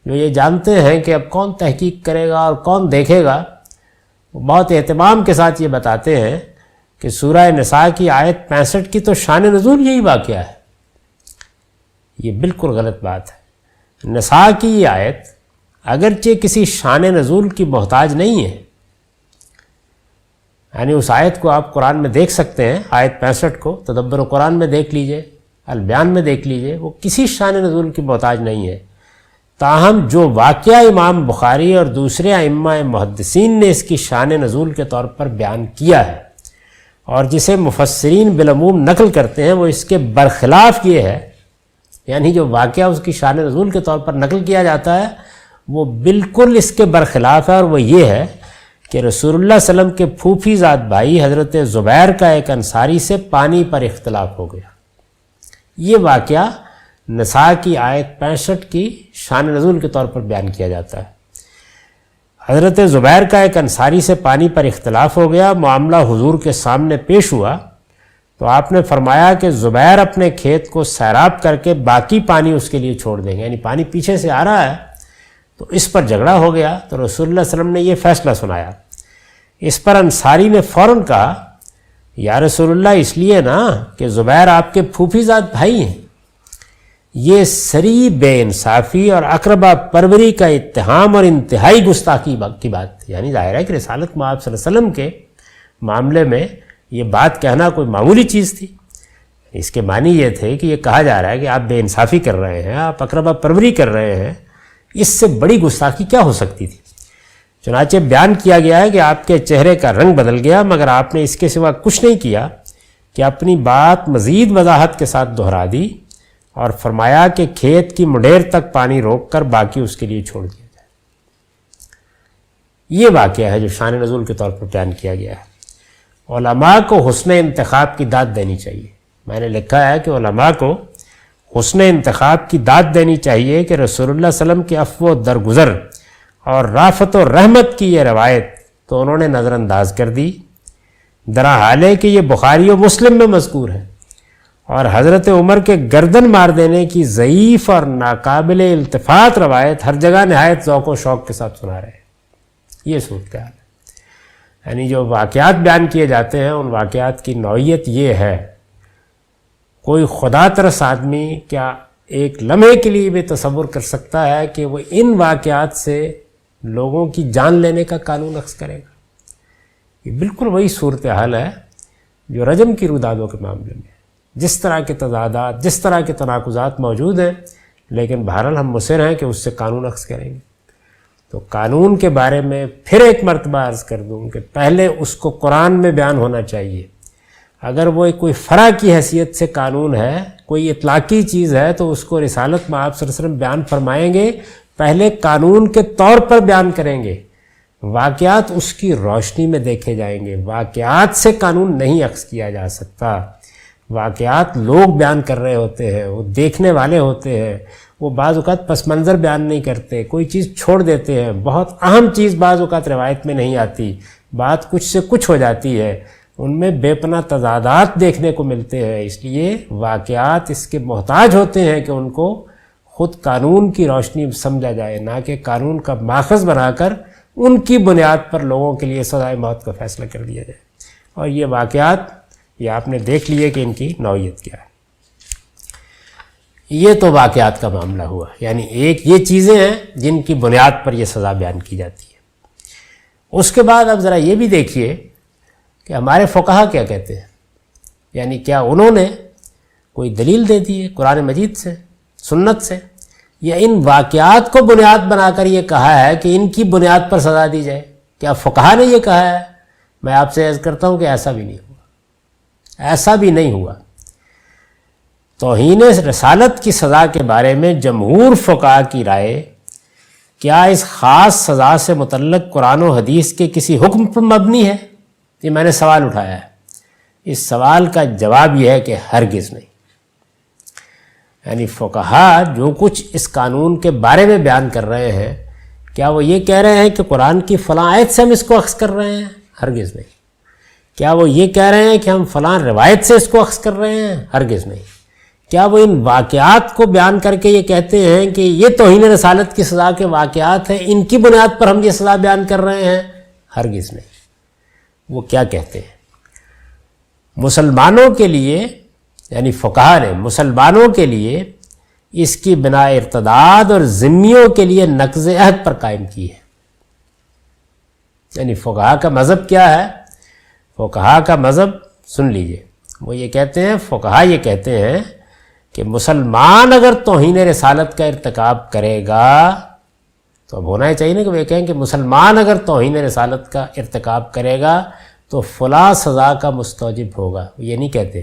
جو یہ جانتے ہیں کہ اب کون تحقیق کرے گا اور کون دیکھے گا، وہ بہت اہتمام کے ساتھ یہ بتاتے ہیں کہ سورہ نساء کی آیت 65 کی تو شان نزول یہی واقعہ ہے۔ یہ بالکل غلط بات ہے۔ نساء کی یہ آیت اگرچہ کسی شان نزول کی محتاج نہیں ہے، یعنی اس آیت کو آپ قرآن میں دیکھ سکتے ہیں، آیت 65 کو تدبر قرآن میں دیکھ لیجئے، البیان میں دیکھ لیجئے، وہ کسی شان نزول کی محتاج نہیں ہے۔ تاہم جو واقعہ امام بخاری اور دوسرے ائمہ محدثین نے اس کی شان نزول کے طور پر بیان کیا ہے اور جسے مفسرین بالعموم نقل کرتے ہیں، وہ اس کے برخلاف یہ ہے، یعنی جو واقعہ اس کی شان نزول کے طور پر نقل کیا جاتا ہے وہ بالکل اس کے برخلاف ہے، اور وہ یہ ہے کہ رسول اللہ صلی اللہ علیہ وسلم کے پھوپھی زاد بھائی حضرت زبیر کا ایک انصاری سے پانی پر اختلاف ہو گیا۔ یہ واقعہ نساء کی آیت 65 کی شان نزول کے طور پر بیان کیا جاتا ہے۔ حضرت زبیر کا ایک انصاری سے پانی پر اختلاف ہو گیا، معاملہ حضور کے سامنے پیش ہوا تو آپ نے فرمایا کہ زبیر اپنے کھیت کو سیراب کر کے باقی پانی اس کے لیے چھوڑ دیں گے، یعنی پانی پیچھے سے آ رہا ہے تو اس پر جھگڑا ہو گیا، تو رسول اللہ صلی اللہ علیہ وسلم نے یہ فیصلہ سنایا۔ اس پر انصاری نے فوراً کہا، یا رسول اللہ، اس لیے نا کہ زبیر آپ کے پھوپھی زاد بھائی ہیں۔ یہ سری بے انصافی اور اقربا پروری کا اتہام اور انتہائی گستاخی کی بات تھی. یعنی ظاہر ہے کہ رسالت مآب صلی اللہ علیہ وسلم کے معاملے میں یہ بات کہنا کوئی معمولی چیز تھی. اس کے معنی یہ تھے کہ یہ کہا جا رہا ہے کہ آپ بے انصافی کر رہے ہیں، آپ اقربا پروری کر رہے ہیں، اس سے بڑی گستاخی کیا ہو سکتی تھی. چنانچہ بیان کیا گیا ہے کہ آپ کے چہرے کا رنگ بدل گیا، مگر آپ نے اس کے سوا کچھ نہیں کیا کہ اپنی بات مزید وضاحت کے ساتھ دہرا دی اور فرمایا کہ کھیت کی منڈیر تک پانی روک کر باقی اس کے لیے چھوڑ دیا جائے. یہ واقعہ ہے جو شان نزول کے طور پر بیان کیا گیا ہے. علماء کو حسن انتخاب کی داد دینی چاہیے. میں نے لکھا ہے کہ علماء کو حسن انتخاب کی داد دینی چاہیے کہ رسول اللہ صلی اللہ علیہ وسلم کے عفو و درگزر اور رافت و رحمت کی یہ روایت تو انہوں نے نظر انداز کر دی، درحال ہے کہ یہ بخاری و مسلم میں مذکور ہے، اور حضرت عمر کے گردن مار دینے کی ضعیف اور ناقابل التفات روایت ہر جگہ نہایت ذوق و شوق کے ساتھ سنا رہے ہیں. یہ صورتحال ہے. یعنی جو واقعات بیان کیے جاتے ہیں ان واقعات کی نوعیت یہ ہے، کوئی خدا ترس آدمی کیا ایک لمحے کے لیے بھی تصور کر سکتا ہے کہ وہ ان واقعات سے لوگوں کی جان لینے کا قانون اخذ کرے گا؟ یہ بالکل وہی صورتحال ہے جو رجم کی رودادوں کے معاملے میں. جس طرح کے تضادات، جس طرح کے تناقضات موجود ہیں، لیکن بہرحال ہم مصر ہیں کہ اس سے قانون اخذ کریں گے. تو قانون کے بارے میں پھر ایک مرتبہ عرض کر دوں کہ پہلے اس کو قرآن میں بیان ہونا چاہیے. اگر وہ کوئی فرع کی حیثیت سے قانون ہے، کوئی اطلاقی چیز ہے، تو اس کو رسالت میں آپ صلی اللہ علیہ وسلم بیان فرمائیں گے، پہلے قانون کے طور پر بیان کریں گے. واقعات اس کی روشنی میں دیکھے جائیں گے. واقعات سے قانون نہیں اخذ کیا جا سکتا. واقعات لوگ بیان کر رہے ہوتے ہیں، وہ دیکھنے والے ہوتے ہیں، وہ بعض اوقات پس منظر بیان نہیں کرتے، کوئی چیز چھوڑ دیتے ہیں. بہت اہم چیز بعض اوقات روایت میں نہیں آتی، بات کچھ سے کچھ ہو جاتی ہے، ان میں بے پناہ تضادات دیکھنے کو ملتے ہیں. اس لیے واقعات اس کے محتاج ہوتے ہیں کہ ان کو خود قانون کی روشنی سمجھا جائے، نہ کہ قانون کا ماخذ بنا کر ان کی بنیاد پر لوگوں کے لیے سزائے موت کا فیصلہ کر دیا جائے. اور یہ واقعات یہ آپ نے دیکھ لیے کہ ان کی نوعیت کیا ہے. یہ تو واقعات کا معاملہ ہوا، یعنی ایک یہ چیزیں ہیں جن کی بنیاد پر یہ سزا بیان کی جاتی ہے. اس کے بعد اب ذرا یہ بھی دیکھیے کہ ہمارے فقہا کیا کہتے ہیں. یعنی کیا انہوں نے کوئی دلیل دے دی ہے قرآن مجید سے، سنت سے، یا ان واقعات کو بنیاد بنا کر یہ کہا ہے کہ ان کی بنیاد پر سزا دی جائے؟ کیا فقہا نے یہ کہا ہے؟ میں آپ سے عرض کرتا ہوں کہ ایسا بھی نہیں ہوا، ایسا بھی نہیں ہوا. توہین رسالت کی سزا کے بارے میں جمہور فقہا کی رائے کیا اس خاص سزا سے متعلق قرآن و حدیث کے کسی حکم پر مبنی ہے؟ یہ میں نے سوال اٹھایا ہے. اس سوال کا جواب یہ ہے کہ ہرگز نہیں. یعنی فقہا جو کچھ اس قانون کے بارے میں بیان کر رہے ہیں، کیا وہ یہ کہہ رہے ہیں کہ قرآن کی فلاں آیت سے ہم اس کو اخذ کر رہے ہیں؟ ہرگز نہیں. کیا وہ یہ کہہ رہے ہیں کہ ہم فلاں روایت سے اس کو اخذ کر رہے ہیں؟ ہرگز نہیں. کیا وہ ان واقعات کو بیان کر کے یہ کہتے ہیں کہ یہ توہین رسالت کی سزا کے واقعات ہیں، ان کی بنیاد پر ہم یہ سزا بیان کر رہے ہیں؟ ہرگز نہیں. وہ کیا کہتے ہیں؟ مسلمانوں کے لیے، یعنی فقہا نے مسلمانوں کے لیے اس کی بنا ارتداد اور ذمیوں کے لیے نقض عہد پر قائم کی ہے. یعنی فقہا کا مذہب کیا ہے؟ فقہا کا مذہب سن لیجئے، وہ یہ کہتے ہیں، فقہا یہ کہتے ہیں کہ مسلمان اگر توہین رسالت کا ارتکاب کرے گا، تو اب ہونا ہی چاہیے نا کہ وہ یہ کہیں کہ مسلمان اگر توہین رسالت کا ارتکاب کرے گا تو فلاں سزا کا مستوجب ہوگا. وہ یہ نہیں کہتے،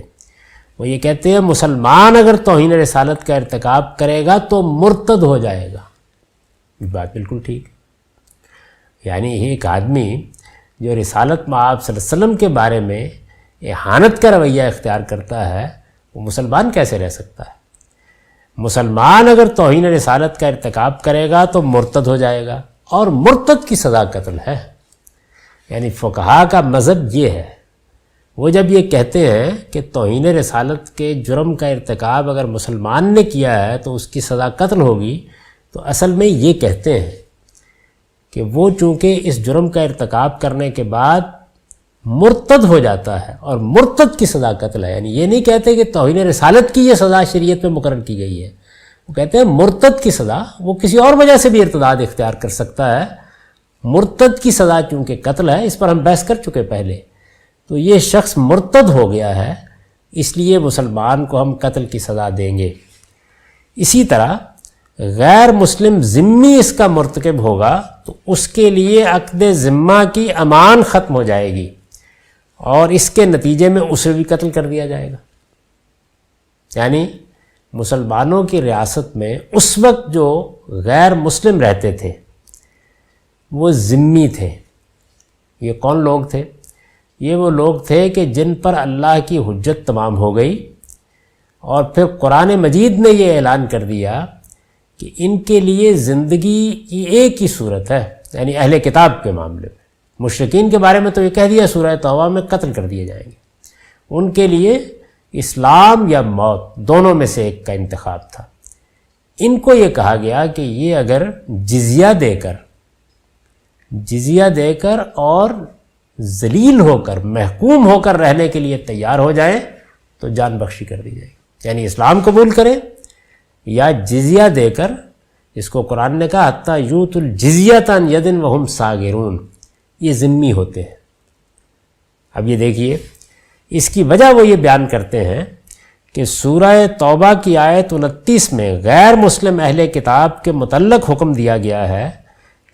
وہ یہ کہتے ہیں مسلمان اگر توہین رسالت کا ارتکاب کرے گا تو مرتد ہو جائے گا. یہ بات بالکل ٹھیک ہے. یعنی ایک آدمی جو رسالت مآب صلی اللہ علیہ وسلم کے بارے میں احانت کا رویہ اختیار کرتا ہے، وہ مسلمان کیسے رہ سکتا ہے؟ مسلمان اگر توہین رسالت کا ارتکاب کرے گا تو مرتد ہو جائے گا، اور مرتد کی سزا قتل ہے. یعنی فقہا کا مذہب یہ ہے. وہ جب یہ کہتے ہیں کہ توہین رسالت کے جرم کا ارتکاب اگر مسلمان نے کیا ہے تو اس کی سزا قتل ہوگی، تو اصل میں یہ کہتے ہیں کہ وہ چونکہ اس جرم کا ارتکاب کرنے کے بعد مرتد ہو جاتا ہے اور مرتد کی سزا قتل ہے. یعنی یہ نہیں کہتے کہ توہین رسالت کی یہ سزا شریعت میں مقرر کی گئی ہے، وہ کہتے ہیں مرتد کی سزا وہ کسی اور وجہ سے بھی ارتداد اختیار کر سکتا ہے، مرتد کی سزا چونکہ قتل ہے، اس پر ہم بحث کر چکے پہلے، تو یہ شخص مرتد ہو گیا ہے، اس لیے مسلمان کو ہم قتل کی سزا دیں گے۔ اسی طرح غیر مسلم ذمی اس کا مرتکب ہوگا تو اس کے لیے عقد ذمہ کی امان ختم ہو جائے گی اور اس کے نتیجے میں اسے بھی قتل کر دیا جائے گا۔ یعنی مسلمانوں کی ریاست میں اس وقت جو غیر مسلم رہتے تھے وہ ذمی تھے۔ یہ کون لوگ تھے؟ یہ وہ لوگ تھے کہ جن پر اللہ کی حجت تمام ہو گئی، اور پھر قرآن مجید نے یہ اعلان کر دیا کہ ان کے لیے زندگی کی ایک ہی صورت ہے، یعنی اہل کتاب کے معاملے میں۔ مشرکین کے بارے میں تو یہ کہہ دیا سورہ توبہ میں قتل کر دیے جائیں گے، ان کے لیے اسلام یا موت دونوں میں سے ایک کا انتخاب تھا۔ ان کو یہ کہا گیا کہ یہ اگر جزیہ دے کر اور ذلیل ہو کر محکوم ہو کر رہنے کے لیے تیار ہو جائیں تو جان بخشی کر دی جائے گی، یعنی اسلام قبول کریں یا جزیہ دے کر، اس کو قرآن نے کہا حتیٰ یوت الجزیۃ عن ید وہم صاغرون، یہ ذمی ہوتے ہیں۔ اب یہ دیکھیے اس کی وجہ وہ یہ بیان کرتے ہیں کہ سورہ توبہ کی آیت 29 میں غیر مسلم اہل کتاب کے متعلق حکم دیا گیا ہے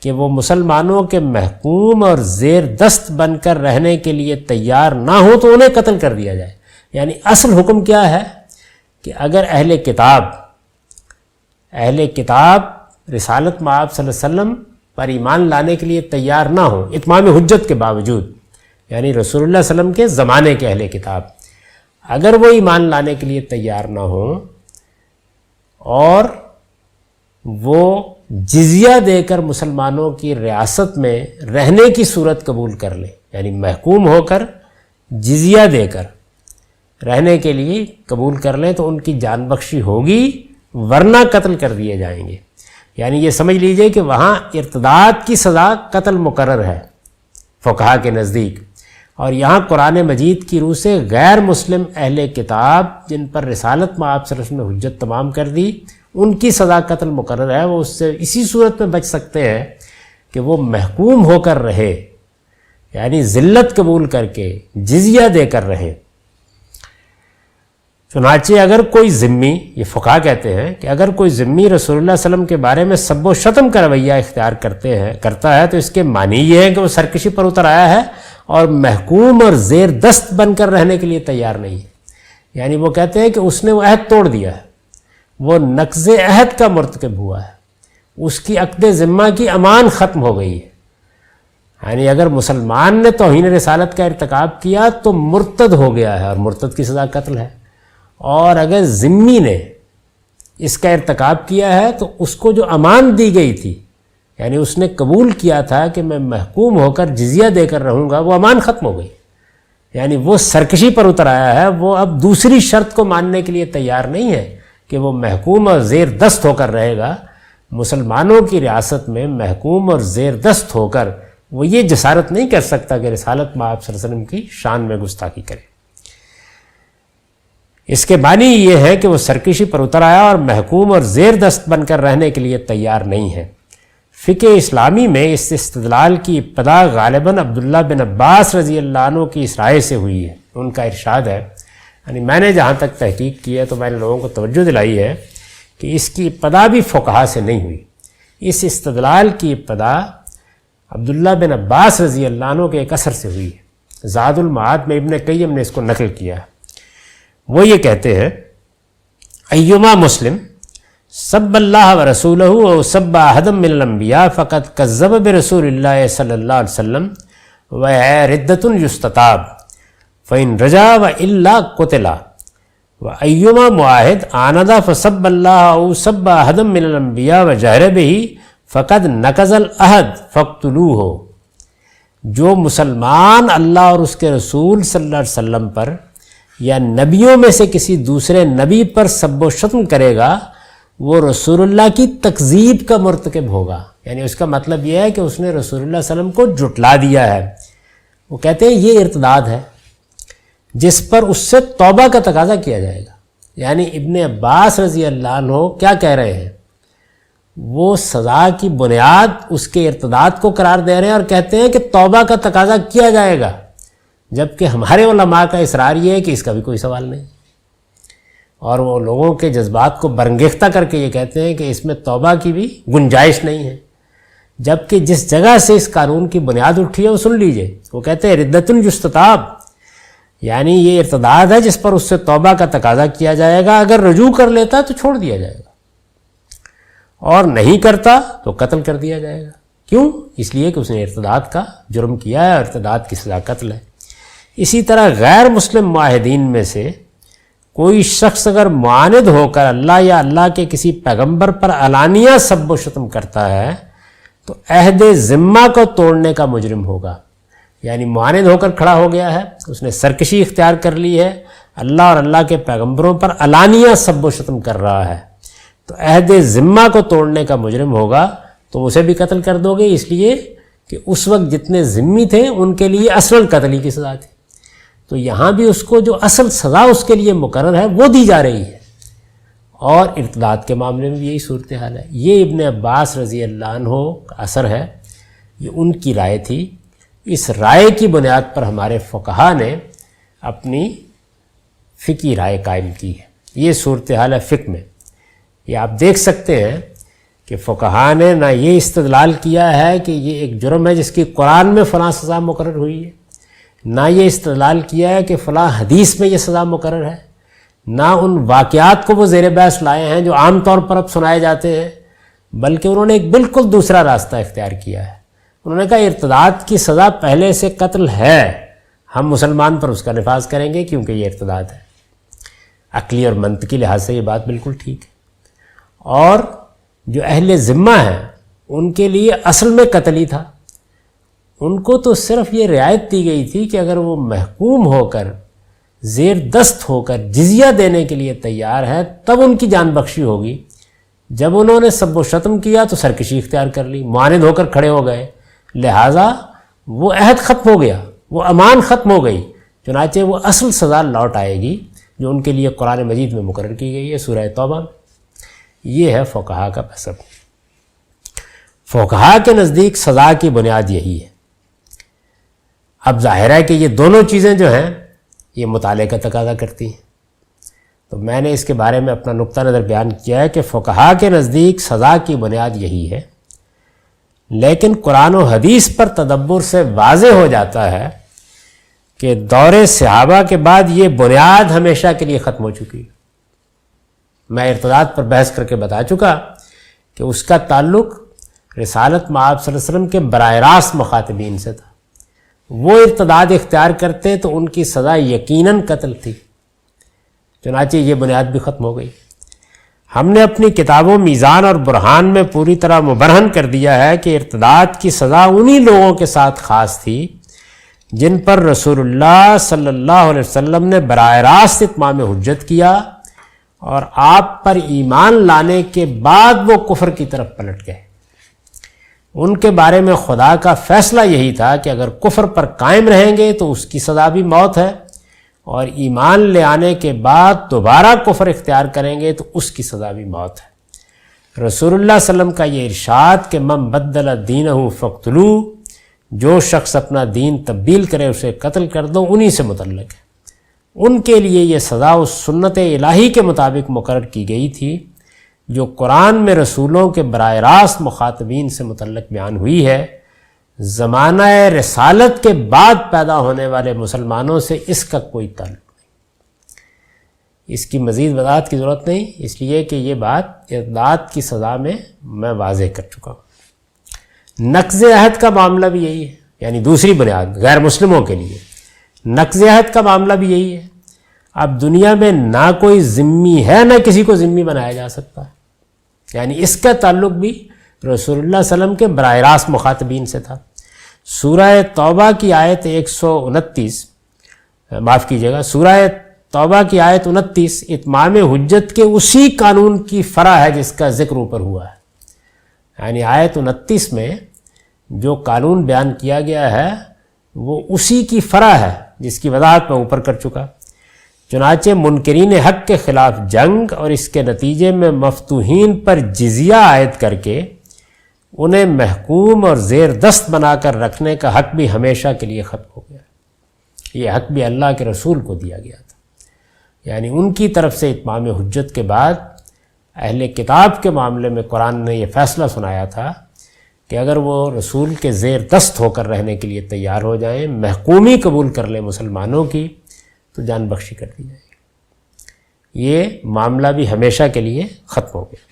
کہ وہ مسلمانوں کے محکوم اور زیر دست بن کر رہنے کے لیے تیار نہ ہو تو انہیں قتل کر دیا جائے۔ یعنی اصل حکم کیا ہے کہ اگر اہل کتاب رسالت مآب صلی اللہ علیہ وسلم پر ایمان لانے کے لیے تیار نہ ہوں اتمام حجت کے باوجود، یعنی رسول اللہ صلی اللہ علیہ وسلم کے زمانے کے اہل کتاب اگر وہ ایمان لانے کے لیے تیار نہ ہوں اور وہ جزیہ دے کر مسلمانوں کی ریاست میں رہنے کی صورت قبول کر لیں، یعنی محکوم ہو کر جزیہ دے کر رہنے کے لیے قبول کر لیں تو ان کی جان بخشی ہوگی، ورنہ قتل کر دیے جائیں گے۔ یعنی یہ سمجھ لیجئے کہ وہاں ارتداد کی سزا قتل مقرر ہے فقہا کے نزدیک، اور یہاں قرآن مجید کی روح سے غیر مسلم اہل کتاب جن پر رسالت مآب صلی اللہ علیہ وسلم نے حجت تمام کر دی ان کی سزا قتل مقرر ہے۔ وہ اس سے اسی صورت میں بچ سکتے ہیں کہ وہ محکوم ہو کر رہے، یعنی ذلت قبول کر کے جزیہ دے کر رہے۔ چنانچہ اگر کوئی ذمی، یہ فقہا کہتے ہیں کہ اگر کوئی ذمی رسول اللہ صلی اللہ علیہ وسلم کے بارے میں سب و شتم کا رویہ اختیار کرتا ہے تو اس کے معنی یہ ہے کہ وہ سرکشی پر اتر آیا ہے اور محکوم اور زیر دست بن کر رہنے کے لیے تیار نہیں ہے۔ یعنی وہ کہتے ہیں کہ اس نے وہ عہد توڑ دیا ہے، وہ نقض عہد کا مرتکب ہوا ہے، اس کی عقد ذمہ کی امان ختم ہو گئی ہے۔ یعنی اگر مسلمان نے توہین رسالت کا ارتکاب کیا تو مرتد ہو گیا ہے اور مرتد کی سزا قتل ہے، اور اگر ذمی نے اس کا ارتکاب کیا ہے تو اس کو جو امان دی گئی تھی، یعنی اس نے قبول کیا تھا کہ میں محکوم ہو کر جزیہ دے کر رہوں گا، وہ امان ختم ہو گئی، یعنی وہ سرکشی پر اتر آیا ہے، وہ اب دوسری شرط کو ماننے کے لیے تیار نہیں ہے کہ وہ محکوم اور زیر دست ہو کر رہے گا۔ مسلمانوں کی ریاست میں محکوم اور زیر دست ہو کر وہ یہ جسارت نہیں کر سکتا کہ رسالت مآب صلی اللہ علیہ وسلم کی شان میں گستاخی کرے۔ اس کے معنی یہ ہے کہ وہ سرکشی پر اتر آیا اور محکوم اور زیر دست بن کر رہنے کے لیے تیار نہیں ہے۔ فقہ اسلامی میں اس استدلال کی ابتدا غالباً عبداللہ بن عباس رضی اللہ عنہ کی اس رائے سے ہوئی ہے۔ ان کا ارشاد ہے، یعنی میں نے جہاں تک تحقیق کی ہے تو میں نے لوگوں کو توجہ دلائی ہے کہ اس کی ابتدا بھی فقہا سے نہیں ہوئی۔ اس استدلال کی ابتدا عبداللہ بن عباس رضی اللہ عنہ کے ایک اثر سے ہوئی ہے۔ زاد المعاد میں ابن قیم نے اس کو نقل کیا ہے۔ وہ یہ کہتے ہیں، ایما مسلم سب اللہ و رسولہ و سب احد من الانبیاء فقد کذب برسول اللہ صلی اللہ علیہ وسلم و ردۃ یستتاب فإن رجا و الا قتل و ایما معاہد آند فسب اللہ او سب احد من الانبیاء و جہر بہ فقد نقض العہد فاقتلوہ۔ جو مسلمان اللہ اور اس کے رسول صلی اللہ علیہ وسلم پر یا نبیوں میں سے کسی دوسرے نبی پر سب و شتم کرے گا وہ رسول اللہ کی تکذیب کا مرتکب ہوگا۔ یعنی اس کا مطلب یہ ہے کہ اس نے رسول اللہ صلی اللہ علیہ وسلم کو جھٹلا دیا ہے۔ وہ کہتے ہیں یہ ارتداد ہے جس پر اس سے توبہ کا تقاضا کیا جائے گا، یعنی ابن عباس رضی اللہ عنہ کیا کہہ رہے ہیں، وہ سزا کی بنیاد اس کے ارتداد کو قرار دے رہے ہیں اور کہتے ہیں کہ توبہ کا تقاضا کیا جائے گا، جبکہ ہمارے علماء کا اصرار یہ ہے کہ اس کا بھی کوئی سوال نہیں، اور وہ لوگوں کے جذبات کو برانگیختہ کر کے یہ کہتے ہیں کہ اس میں توبہ کی بھی گنجائش نہیں ہے، جبکہ جس جگہ سے اس قانون کی بنیاد اٹھی ہے وہ سن لیجئے، وہ کہتے ہیں ردۃ یستتاب، یعنی یہ ارتداد ہے جس پر اس سے توبہ کا تقاضا کیا جائے گا، اگر رجوع کر لیتا تو چھوڑ دیا جائے گا، اور نہیں کرتا تو قتل کر دیا جائے گا۔ کیوں؟ اس لیے کہ اس نے ارتداد کا جرم کیا ہے، اور ارتداد کی سزا قتل ہے۔ اسی طرح غیر مسلم معاہدین میں سے کوئی شخص اگر معاند ہو کر اللہ یا اللہ کے کسی پیغمبر پر علانیہ سب و شتم کرتا ہے تو عہد ذمہ کو توڑنے کا مجرم ہوگا، یعنی معاند ہو کر کھڑا ہو گیا ہے، اس نے سرکشی اختیار کر لی ہے، اللہ اور اللہ کے پیغمبروں پر علانیہ سب و شتم کر رہا ہے، تو عہد ذمہ کو توڑنے کا مجرم ہوگا، تو اسے بھی قتل کر دو گے، اس لیے کہ اس وقت جتنے ذمی تھے ان کے لیے اصل قتل ہی کی سزا تھی، تو یہاں بھی اس کو جو اصل سزا اس کے لیے مقرر ہے وہ دی جا رہی ہے، اور ارتداد کے معاملے میں بھی یہی صورتحال ہے۔ یہ ابن عباس رضی اللہ عنہ کا اثر ہے، یہ ان کی رائے تھی، اس رائے کی بنیاد پر ہمارے فقہا نے اپنی فقہی رائے قائم کی ہے۔ یہ صورتحال ہے فقہ میں، یہ آپ دیکھ سکتے ہیں کہ فقہا نے نہ یہ استدلال کیا ہے کہ یہ ایک جرم ہے جس کی قرآن میں فلاں سزا مقرر ہوئی ہے، نہ یہ استدلال کیا ہے کہ فلاں حدیث میں یہ سزا مقرر ہے، نہ ان واقعات کو وہ زیر بحث لائے ہیں جو عام طور پر اب سنائے جاتے ہیں، بلکہ انہوں نے ایک بالکل دوسرا راستہ اختیار کیا ہے۔ انہوں نے کہا ارتداد کی سزا پہلے سے قتل ہے، ہم مسلمان پر اس کا نفاذ کریں گے کیونکہ یہ ارتداد ہے۔ عقلی اور منطقی لحاظ سے یہ بات بالکل ٹھیک ہے، اور جو اہل ذمہ ہیں ان کے لیے اصل میں قتل ہی تھا، ان کو تو صرف یہ رعایت دی گئی تھی کہ اگر وہ محکوم ہو کر زیر دست ہو کر جزیہ دینے کے لیے تیار ہے تب ان کی جان بخشی ہوگی، جب انہوں نے سب و شتم کیا تو سرکشی اختیار کر لی، معاند ہو کر کھڑے ہو گئے، لہٰذا وہ عہد ختم ہو گیا، وہ امان ختم ہو گئی، چنانچہ وہ اصل سزا لوٹ آئے گی جو ان کے لیے قرآن مجید میں مقرر کی گئی ہے سورہ توبہ میں۔ یہ ہے فقہا کا مذہب۔ فقہا کے نزدیک سزا کی بنیاد یہی ہے۔ اب ظاہر ہے کہ یہ دونوں چیزیں جو ہیں یہ مطالعے کا تقاضا کرتی ہیں، تو میں نے اس کے بارے میں اپنا نقطہ نظر بیان کیا ہے کہ فقہا کے نزدیک سزا کی بنیاد یہی ہے، لیکن قرآن و حدیث پر تدبر سے واضح ہو جاتا ہے کہ دور صحابہ کے بعد یہ بنیاد ہمیشہ کے لیے ختم ہو چکی۔ میں ارتداد پر بحث کر کے بتا چکا کہ اس کا تعلق رسالت میں آپ صلی اللہ علیہ وسلم کے براہ راست مخاطبین سے تھا، وہ ارتداد اختیار کرتے تو ان کی سزا یقیناً قتل تھی، چنانچہ یہ بنیاد بھی ختم ہو گئی۔ ہم نے اپنی کتابوں میزان اور برہان میں پوری طرح مبرہن کر دیا ہے کہ ارتداد کی سزا انہی لوگوں کے ساتھ خاص تھی جن پر رسول اللہ صلی اللہ علیہ وسلم نے براہ راست اتمام حجت کیا اور آپ پر ایمان لانے کے بعد وہ کفر کی طرف پلٹ گئے۔ ان کے بارے میں خدا کا فیصلہ یہی تھا کہ اگر کفر پر قائم رہیں گے تو اس کی سزا بھی موت ہے، اور ایمان لے آنے کے بعد دوبارہ کفر اختیار کریں گے تو اس کی سزا بھی موت ہے۔ رسول اللہ صلی اللہ علیہ وسلم کا یہ ارشاد کہ من بدل دینہ فاقتلوہ، جو شخص اپنا دین تبدیل کرے اسے قتل کر دو، انہی سے متعلق ہے۔ ان کے لیے یہ سزا اس سنت الہی کے مطابق مقرر کی گئی تھی جو قرآن میں رسولوں کے براہ راست مخاطبین سے متعلق بیان ہوئی ہے۔ زمانہ رسالت کے بعد پیدا ہونے والے مسلمانوں سے اس کا کوئی تعلق نہیں، اس کی مزید وضاحت کی ضرورت نہیں، اس لیے کہ یہ بات ارتداد کی سزا میں واضح کر چکا ہوں۔ نقض عہد کا معاملہ بھی یہی ہے، یعنی دوسری بنیاد غیر مسلموں کے لیے نقض عہد کا معاملہ بھی یہی ہے۔ اب دنیا میں نہ کوئی ذمی ہے نہ کسی کو ذمی بنایا جا سکتا ہے، یعنی اس کا تعلق بھی رسول اللہ صلی اللہ علیہ وسلم کے براہ راست مخاطبین سے تھا۔ سورہ توبہ کی آیت 129 معاف کیجیے گا، سورہ توبہ کی آیت 29 اتمام حجت کے اسی قانون کی فرع ہے جس کا ذکر اوپر ہوا ہے، یعنی آیت 29 میں جو قانون بیان کیا گیا ہے وہ اسی کی فرع ہے جس کی وضاحت میں اوپر کر چکا چنانچہ منکرین حق کے خلاف جنگ اور اس کے نتیجے میں مفتوحین پر جزیہ عائد کر کے انہیں محکوم اور زیر دست بنا کر رکھنے کا حق بھی ہمیشہ کے لیے ختم ہو گیا۔ یہ حق بھی اللہ کے رسول کو دیا گیا تھا، یعنی ان کی طرف سے اتمام حجت کے بعد اہل کتاب کے معاملے میں قرآن نے یہ فیصلہ سنایا تھا کہ اگر وہ رسول کے زیر دست ہو کر رہنے کے لیے تیار ہو جائیں، محکومی قبول کر لیں مسلمانوں کی، تو جان بخشی کر دی جائے گی۔ یہ معاملہ بھی ہمیشہ کے لیے ختم ہو گیا۔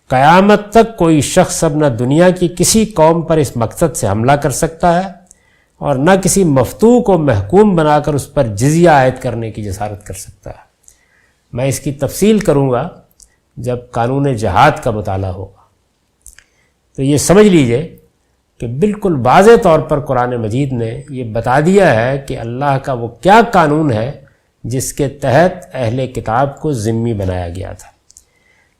قیامت تک کوئی شخص اب نہ دنیا کی کسی قوم پر اس مقصد سے حملہ کر سکتا ہے اور نہ کسی مفتوح کو محکوم بنا کر اس پر جزیہ عائد کرنے کی جسارت کر سکتا ہے۔ میں اس کی تفصیل کروں گا جب قانون جہاد کا مطالعہ ہوگا۔ تو یہ سمجھ لیجئے کہ بالکل واضح طور پر قرآن مجید نے یہ بتا دیا ہے کہ اللہ کا وہ کیا قانون ہے جس کے تحت اہل کتاب کو ذمہ بنایا گیا تھا۔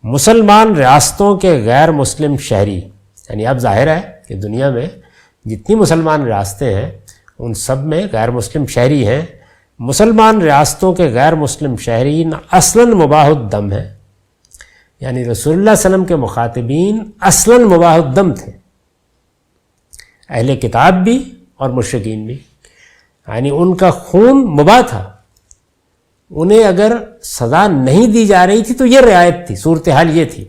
مسلمان ریاستوں کے غیر مسلم شہری، یعنی اب ظاہر ہے کہ دنیا میں جتنی مسلمان ریاستیں ہیں ان سب میں غیر مسلم شہری ہیں۔ مسلمان ریاستوں کے غیر مسلم شہری اصلاً مباح الدم ہیں، یعنی رسول اللہ صلی اللہ علیہ وسلم کے مخاطبین اصلاً مباح الدم تھے، اہل کتاب بھی اور مشرکین بھی، یعنی ان کا خون مباح تھا۔ انہیں اگر سزا نہیں دی جا رہی تھی تو یہ رعایت تھی، صورتحال یہ تھی۔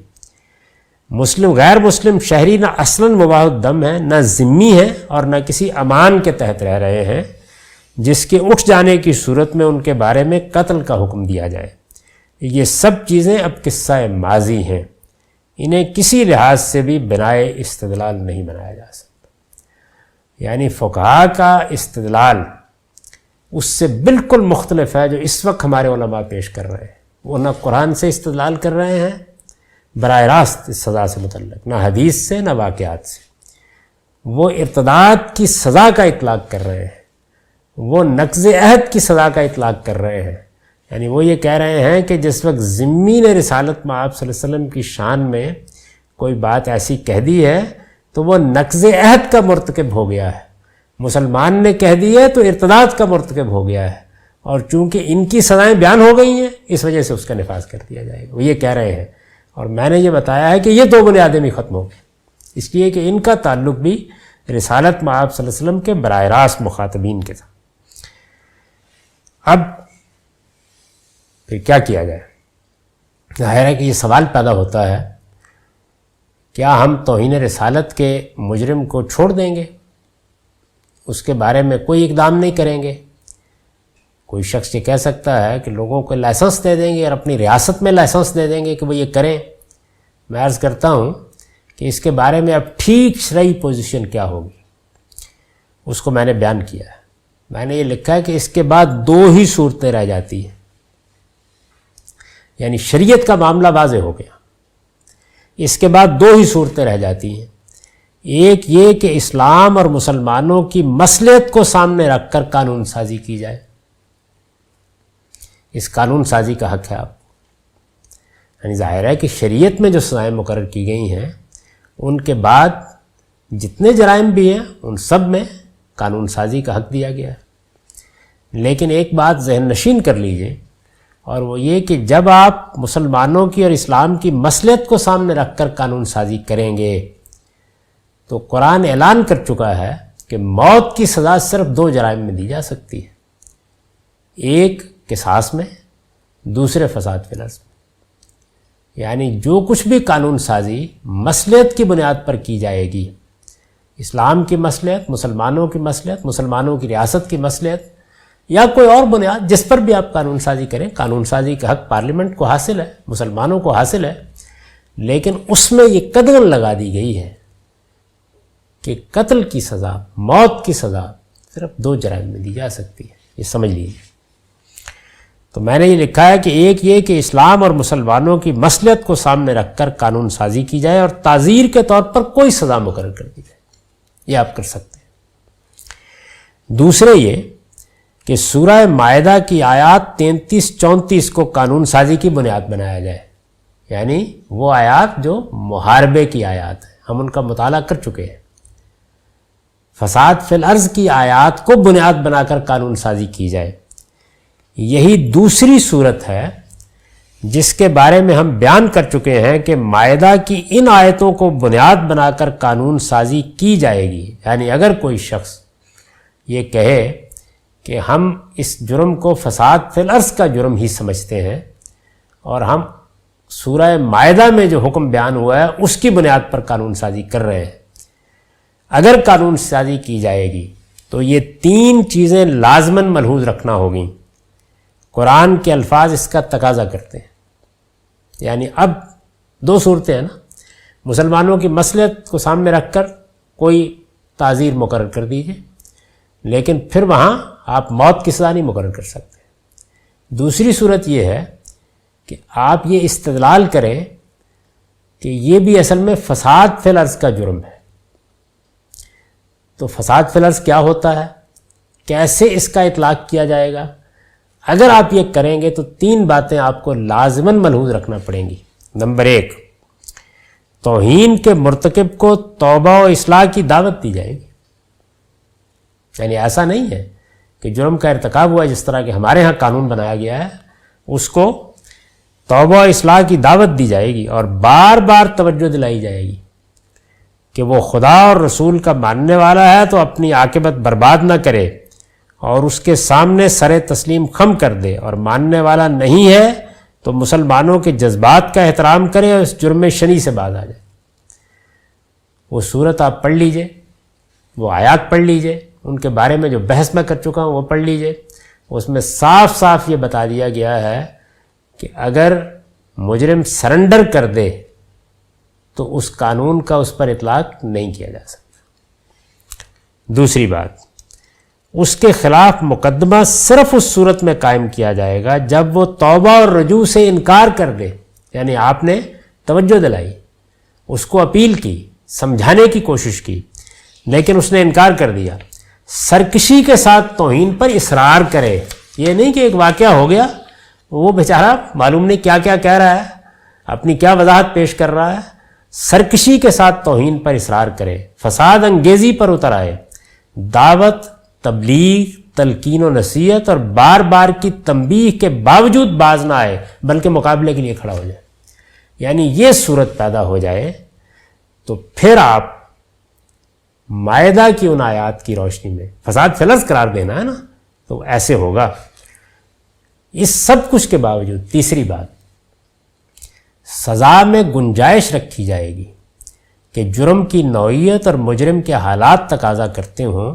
غیر مسلم شہری نہ اصلاً مباح الدم ہیں، نہ ذمی ہیں اور نہ کسی امان کے تحت رہ رہے ہیں جس کے اٹھ جانے کی صورت میں ان کے بارے میں قتل کا حکم دیا جائے۔ یہ سب چیزیں اب قصہ ماضی ہیں، انہیں کسی لحاظ سے بھی بنائے استدلال نہیں بنایا جا سکتا۔ یعنی فقہا کا استدلال اس سے بالکل مختلف ہے جو اس وقت ہمارے علماء پیش کر رہے ہیں۔ وہ نہ قرآن سے استدلال کر رہے ہیں براہ راست اس سزا سے متعلق، نہ حدیث سے نہ واقعات سے۔ وہ ارتداد کی سزا کا اطلاق کر رہے ہیں، وہ نقض عہد کی سزا کا اطلاق کر رہے ہیں۔ یعنی وہ یہ کہہ رہے ہیں کہ جس وقت ذمی نے رسالت مآب صلی اللہ علیہ وسلم کی شان میں کوئی بات ایسی کہہ دی ہے تو وہ نقض عہد کا مرتکب ہو گیا ہے، مسلمان نے کہہ دی ہے تو ارتداد کا مرتکب ہو گیا ہے، اور چونکہ ان کی سزائیں بیان ہو گئی ہیں اس وجہ سے اس کا نفاذ کر دیا جائے گا، وہ یہ کہہ رہے ہیں۔ اور میں نے یہ بتایا ہے کہ یہ دو بنیادیں بھی ختم ہو گئی، اس لیے کہ ان کا تعلق بھی رسالت مآب صلی اللہ علیہ وسلم کے براہ راست مخاطبین کے ساتھ۔ اب پھر کیا کیا جائے؟ ظاہر ہے کہ یہ سوال پیدا ہوتا ہے، کیا ہم توہین رسالت کے مجرم کو چھوڑ دیں گے، اس کے بارے میں کوئی اقدام نہیں کریں گے؟ کوئی شخص یہ کہہ سکتا ہے کہ لوگوں کو لائسنس دے دیں گے اور اپنی ریاست میں لائسنس دے دیں گے کہ وہ یہ کریں۔ میں عرض کرتا ہوں کہ اس کے بارے میں اب ٹھیک شرعی پوزیشن کیا ہوگی اس کو میں نے بیان کیا ہے۔ میں نے یہ لکھا ہے کہ اس کے بعد دو ہی صورتیں رہ جاتی ہیں، یعنی شریعت کا معاملہ واضح ہو گیا، اس کے بعد دو ہی صورتیں رہ جاتی ہیں۔ ایک یہ کہ اسلام اور مسلمانوں کی مصلحت کو سامنے رکھ کر قانون سازی کی جائے، اس قانون سازی کا حق ہے آپ کو۔ یعنی ظاہر ہے کہ شریعت میں جو سزائیں مقرر کی گئی ہیں ان کے بعد جتنے جرائم بھی ہیں ان سب میں قانون سازی کا حق دیا گیا ہے۔ لیکن ایک بات ذہن نشین کر لیجئے، اور وہ یہ کہ جب آپ مسلمانوں کی اور اسلام کی مصلحت کو سامنے رکھ کر قانون سازی کریں گے تو قرآن اعلان کر چکا ہے کہ موت کی سزا صرف دو جرائم میں دی جا سکتی ہے، ایک قصاص میں، دوسرے فساد فی الارض میں۔ یعنی جو کچھ بھی قانون سازی مصلحت کی بنیاد پر کی جائے گی، اسلام کی مصلحت، مسلمانوں کی مصلحت، مسلمانوں کی ریاست کی مصلحت، یا کوئی اور بنیاد جس پر بھی آپ قانون سازی کریں، قانون سازی کا حق پارلیمنٹ کو حاصل ہے، مسلمانوں کو حاصل ہے، لیکن اس میں یہ قدغن لگا دی گئی ہے کہ قتل کی سزا، موت کی سزا صرف دو جرائم میں دی جا سکتی ہے۔ یہ سمجھ لیجیے۔ تو میں نے یہ لکھا ہے کہ ایک یہ کہ اسلام اور مسلمانوں کی مصلحت کو سامنے رکھ کر قانون سازی کی جائے اور تعزیر کے طور پر کوئی سزا مقرر کر دی جائے، یہ آپ کر سکتے ہیں۔ دوسرے یہ کہ سورہ مائدہ کی آیات 33-34 کو قانون سازی کی بنیاد بنایا جائے، یعنی وہ آیات جو محاربے کی آیات ہیں، ہم ان کا مطالعہ کر چکے ہیں۔ فساد فی الارض کی آیات کو بنیاد بنا کر قانون سازی کی جائے، یہی دوسری صورت ہے جس کے بارے میں ہم بیان کر چکے ہیں کہ مائدہ کی ان آیتوں کو بنیاد بنا کر قانون سازی کی جائے گی. یعنی اگر کوئی شخص یہ کہے کہ ہم اس جرم کو فساد فی الارض کا جرم ہی سمجھتے ہیں اور ہم سورہ مائدہ میں جو حکم بیان ہوا ہے اس کی بنیاد پر قانون سازی کر رہے ہیں، اگر قانون سازی کی جائے گی تو یہ 3 چیزیں لازماً ملحوظ رکھنا ہوگی. قرآن کے الفاظ اس کا تقاضا کرتے ہیں. یعنی اب 2 صورتیں ہیں نا، مسلمانوں کی مصلحت کو سامنے رکھ کر کوئی تعزیر مقرر کر دیجئے، لیکن پھر وہاں آپ موت کی سزا نہیں مقرر کر سکتے. دوسری صورت یہ ہے کہ آپ یہ استدلال کریں کہ یہ بھی اصل میں فساد فی الارض کا جرم ہے. تو فساد فی الارض کیا ہوتا ہے، کیسے اس کا اطلاق کیا جائے گا؟ اگر آپ یہ کریں گے تو 3 باتیں آپ کو لازماً ملحوظ رکھنا پڑیں گی. نمبر 1، توہین کے مرتکب کو توبہ و اصلاح کی دعوت دی جائے گی. یعنی ایسا نہیں ہے کہ جرم کا ارتکاب ہوا جس طرح کہ ہمارے ہاں قانون بنایا گیا ہے، اس کو توبہ و اصلاح کی دعوت دی جائے گی اور بار بار توجہ دلائی جائے گی کہ وہ خدا اور رسول کا ماننے والا ہے تو اپنی عاقبت برباد نہ کرے اور اس کے سامنے سر تسلیم خم کر دے، اور ماننے والا نہیں ہے تو مسلمانوں کے جذبات کا احترام کرے اور اس جرم شنی سے باز آ جائے. وہ صورت آپ پڑھ لیجئے، وہ آیات پڑھ لیجئے، ان کے بارے میں جو بحث میں کر چکا ہوں وہ پڑھ لیجئے. اس میں صاف صاف یہ بتا دیا گیا ہے کہ اگر مجرم سرنڈر کر دے تو اس قانون کا اس پر اطلاق نہیں کیا جا سکتا. دوسری بات، اس کے خلاف مقدمہ صرف اس صورت میں قائم کیا جائے گا جب وہ توبہ اور رجوع سے انکار کر دے. یعنی آپ نے توجہ دلائی، اس کو اپیل کی، سمجھانے کی کوشش کی، لیکن اس نے انکار کر دیا. سرکشی کے ساتھ توہین پر اصرار کرے. یہ نہیں کہ ایک واقعہ ہو گیا، وہ بیچارہ معلوم نہیں کیا کیا کہہ رہا ہے، اپنی کیا وضاحت پیش کر رہا ہے. سرکشی کے ساتھ توہین پر اصرار کرے، فساد انگیزی پر اتر آئے، دعوت، تبلیغ، تلقین و نصیحت اور بار بار کی تنبیہ کے باوجود باز نہ آئے بلکہ مقابلے کے لیے کھڑا ہو جائے. یعنی یہ صورت پیدا ہو جائے تو پھر آپ مائدہ کی ان آیات کی روشنی میں فساد فی الارض قرار دینا ہے نا، تو ایسے ہوگا. اس سب کچھ کے باوجود تیسری بات، سزا میں گنجائش رکھی جائے گی کہ جرم کی نوعیت اور مجرم کے حالات تقاضا کرتے ہوں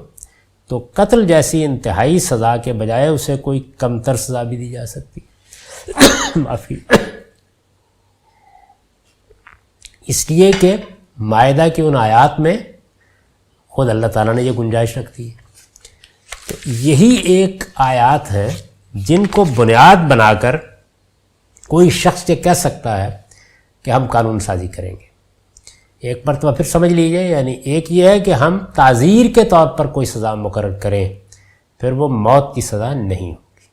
تو قتل جیسی انتہائی سزا کے بجائے اسے کوئی کمتر سزا بھی دی جا سکتی. معافی. اس لیے کہ مائدہ کی ان آیات میں خود اللہ تعالیٰ نے یہ گنجائش رکھ دی ہے. تو یہی ایک آیات ہیں جن کو بنیاد بنا کر کوئی شخص یہ کہہ سکتا ہے کہ ہم قانون سازی کریں گے. ایک مرتبہ پھر سمجھ لیجئے، یعنی ایک یہ ہے کہ ہم تعزیر کے طور پر کوئی سزا مقرر کریں، پھر وہ موت کی سزا نہیں ہوگی.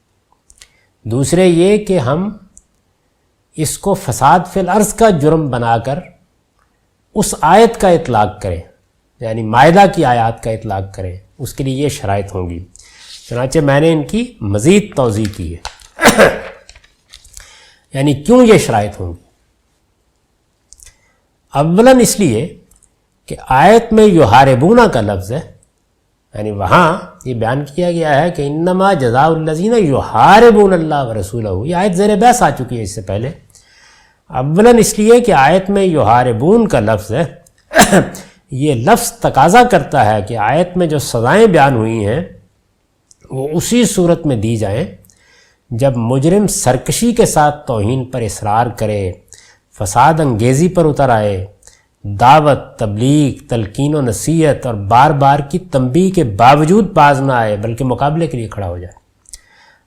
دوسرے یہ کہ ہم اس کو فساد فی الارض کا جرم بنا کر اس آیت کا اطلاق کریں، یعنی مائدہ کی آیات کا اطلاق کریں. اس کے لیے یہ شرائط ہوں گی. چنانچہ میں نے ان کی مزید توضیح کی ہے. یعنی کیوں یہ شرائط ہوں گی؟ اولاً اس لیے کہ آیت میں یحاربون کا لفظ ہے، یعنی وہاں یہ بیان کیا گیا ہے کہ انما جزاء الذین یحاربون اللہ ورسولہ. یہ آیت زیر بحث آ چکی ہے اس سے پہلے. اولاً اس لیے کہ آیت میں یحاربون کا لفظ ہے. یہ لفظ تقاضا کرتا ہے کہ آیت میں جو سزائیں بیان ہوئی ہیں وہ اسی صورت میں دی جائیں جب مجرم سرکشی کے ساتھ توہین پر اصرار کرے، فساد انگیزی پر اتر آئے، دعوت، تبلیغ، تلقین و نصیحت اور بار بار کی تنبیہ کے باوجود باز نہ آئے بلکہ مقابلے کے لیے کھڑا ہو جائے.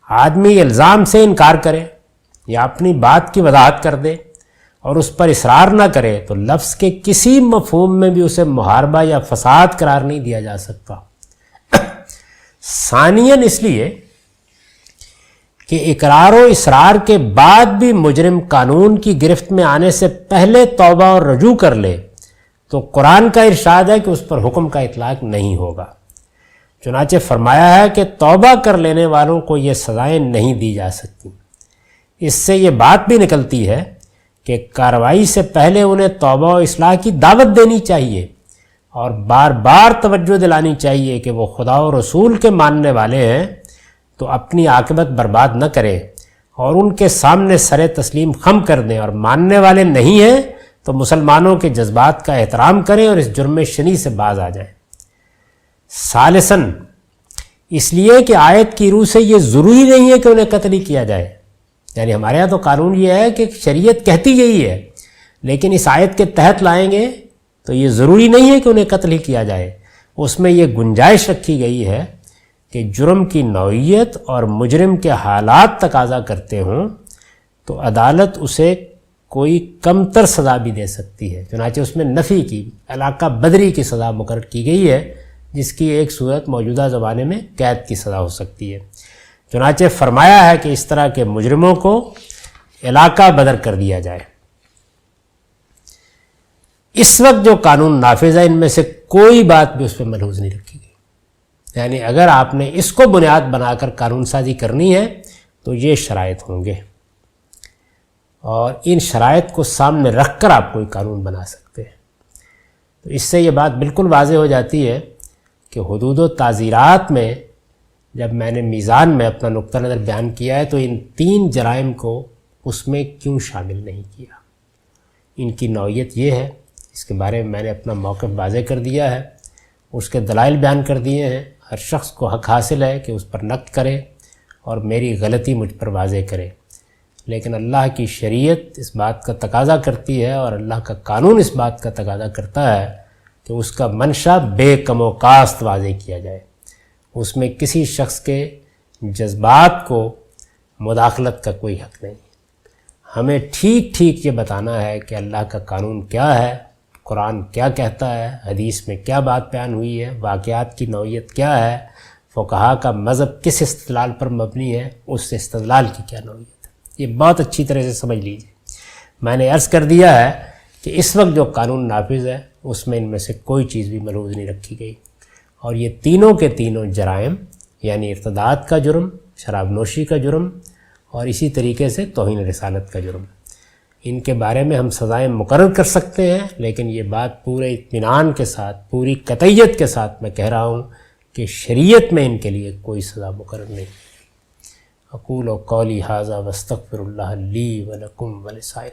آدمی الزام سے انکار کرے یا اپنی بات کی وضاحت کر دے اور اس پر اصرار نہ کرے تو لفظ کے کسی مفہوم میں بھی اسے محاربہ یا فساد قرار نہیں دیا جا سکتا. ثانیاً اس لیے کہ اقرار و اصرار کے بعد بھی مجرم قانون کی گرفت میں آنے سے پہلے توبہ اور رجوع کر لے تو قرآن کا ارشاد ہے کہ اس پر حکم کا اطلاق نہیں ہوگا. چنانچہ فرمایا ہے کہ توبہ کر لینے والوں کو یہ سزائیں نہیں دی جا سکتی۔ اس سے یہ بات بھی نکلتی ہے کہ کارروائی سے پہلے انہیں توبہ و اصلاح کی دعوت دینی چاہیے اور بار بار توجہ دلانی چاہیے کہ وہ خدا و رسول کے ماننے والے ہیں تو اپنی عاقبت برباد نہ کریں اور ان کے سامنے سر تسلیم خم کر دیں، اور ماننے والے نہیں ہیں تو مسلمانوں کے جذبات کا احترام کریں اور اس جرم شنیع سے باز آ جائیں۔ ثالثاً اس لیے کہ آیت کی روح سے یہ ضروری نہیں ہے کہ انہیں قتل ہی کیا جائے، یعنی ہمارے یہاں تو قانون یہ ہے کہ شریعت کہتی یہی ہے، لیکن اس آیت کے تحت لائیں گے تو یہ ضروری نہیں ہے کہ انہیں قتل ہی کیا جائے۔ اس میں یہ گنجائش رکھی گئی ہے کہ جرم کی نوعیت اور مجرم کے حالات تقاضا کرتے ہوں تو عدالت اسے کوئی کمتر سزا بھی دے سکتی ہے، چنانچہ اس میں نفی کی علاقہ بدری کی سزا مقرر کی گئی ہے، جس کی ایک صورت موجودہ زمانے میں قید کی سزا ہو سکتی ہے۔ چنانچہ فرمایا ہے کہ اس طرح کے مجرموں کو علاقہ بدر کر دیا جائے۔ اس وقت جو قانون نافذ ہے ان میں سے کوئی بات بھی اس پہ ملحوظ نہیں رکھی گئی، یعنی اگر آپ نے اس کو بنیاد بنا کر قانون سازی کرنی ہے تو یہ شرائط ہوں گے، اور ان شرائط کو سامنے رکھ کر آپ کوئی قانون بنا سکتے ہیں۔ تو اس سے یہ بات بالکل واضح ہو جاتی ہے کہ حدود و تعزیرات میں جب میں نے میزان میں اپنا نقطہ نظر بیان کیا ہے تو ان 3 جرائم کو اس میں کیوں شامل نہیں کیا۔ ان کی نوعیت یہ ہے، اس کے بارے میں نے اپنا موقف واضح کر دیا ہے، اس کے دلائل بیان کر دیے ہیں۔ ہر شخص کو حق حاصل ہے کہ اس پر نقد کرے اور میری غلطی مجھ پر واضح کرے، لیکن اللہ کی شریعت اس بات کا تقاضا کرتی ہے اور اللہ کا قانون اس بات کا تقاضا کرتا ہے کہ اس کا منشا بے کم و کاست واضح کیا جائے، اس میں کسی شخص کے جذبات کو مداخلت کا کوئی حق نہیں۔ ہمیں ٹھیک ٹھیک یہ بتانا ہے کہ اللہ کا قانون کیا ہے، قرآن کیا کہتا ہے، حدیث میں کیا بات بیان ہوئی ہے، واقعات کی نوعیت کیا ہے، فقہا کا مذہب کس استدلال پر مبنی ہے، اس استدلال کی کیا نوعیت ہے، یہ بہت اچھی طرح سے سمجھ لیجیے۔ میں نے عرض کر دیا ہے کہ اس وقت جو قانون نافذ ہے اس میں ان میں سے کوئی چیز بھی ملحوظ نہیں رکھی گئی، اور یہ تینوں کے تینوں جرائم یعنی ارتداد کا جرم، شراب نوشی کا جرم اور اسی طریقے سے توہین رسالت کا جرم، ان کے بارے میں ہم سزائیں مقرر کر سکتے ہیں، لیکن یہ بات پورے اطمینان کے ساتھ، پوری قطعیت کے ساتھ میں کہہ رہا ہوں کہ شریعت میں ان کے لیے کوئی سزا مقرر نہیں۔ اقول قولی ھذا واستغفر اللہ لی ولکم ولسائر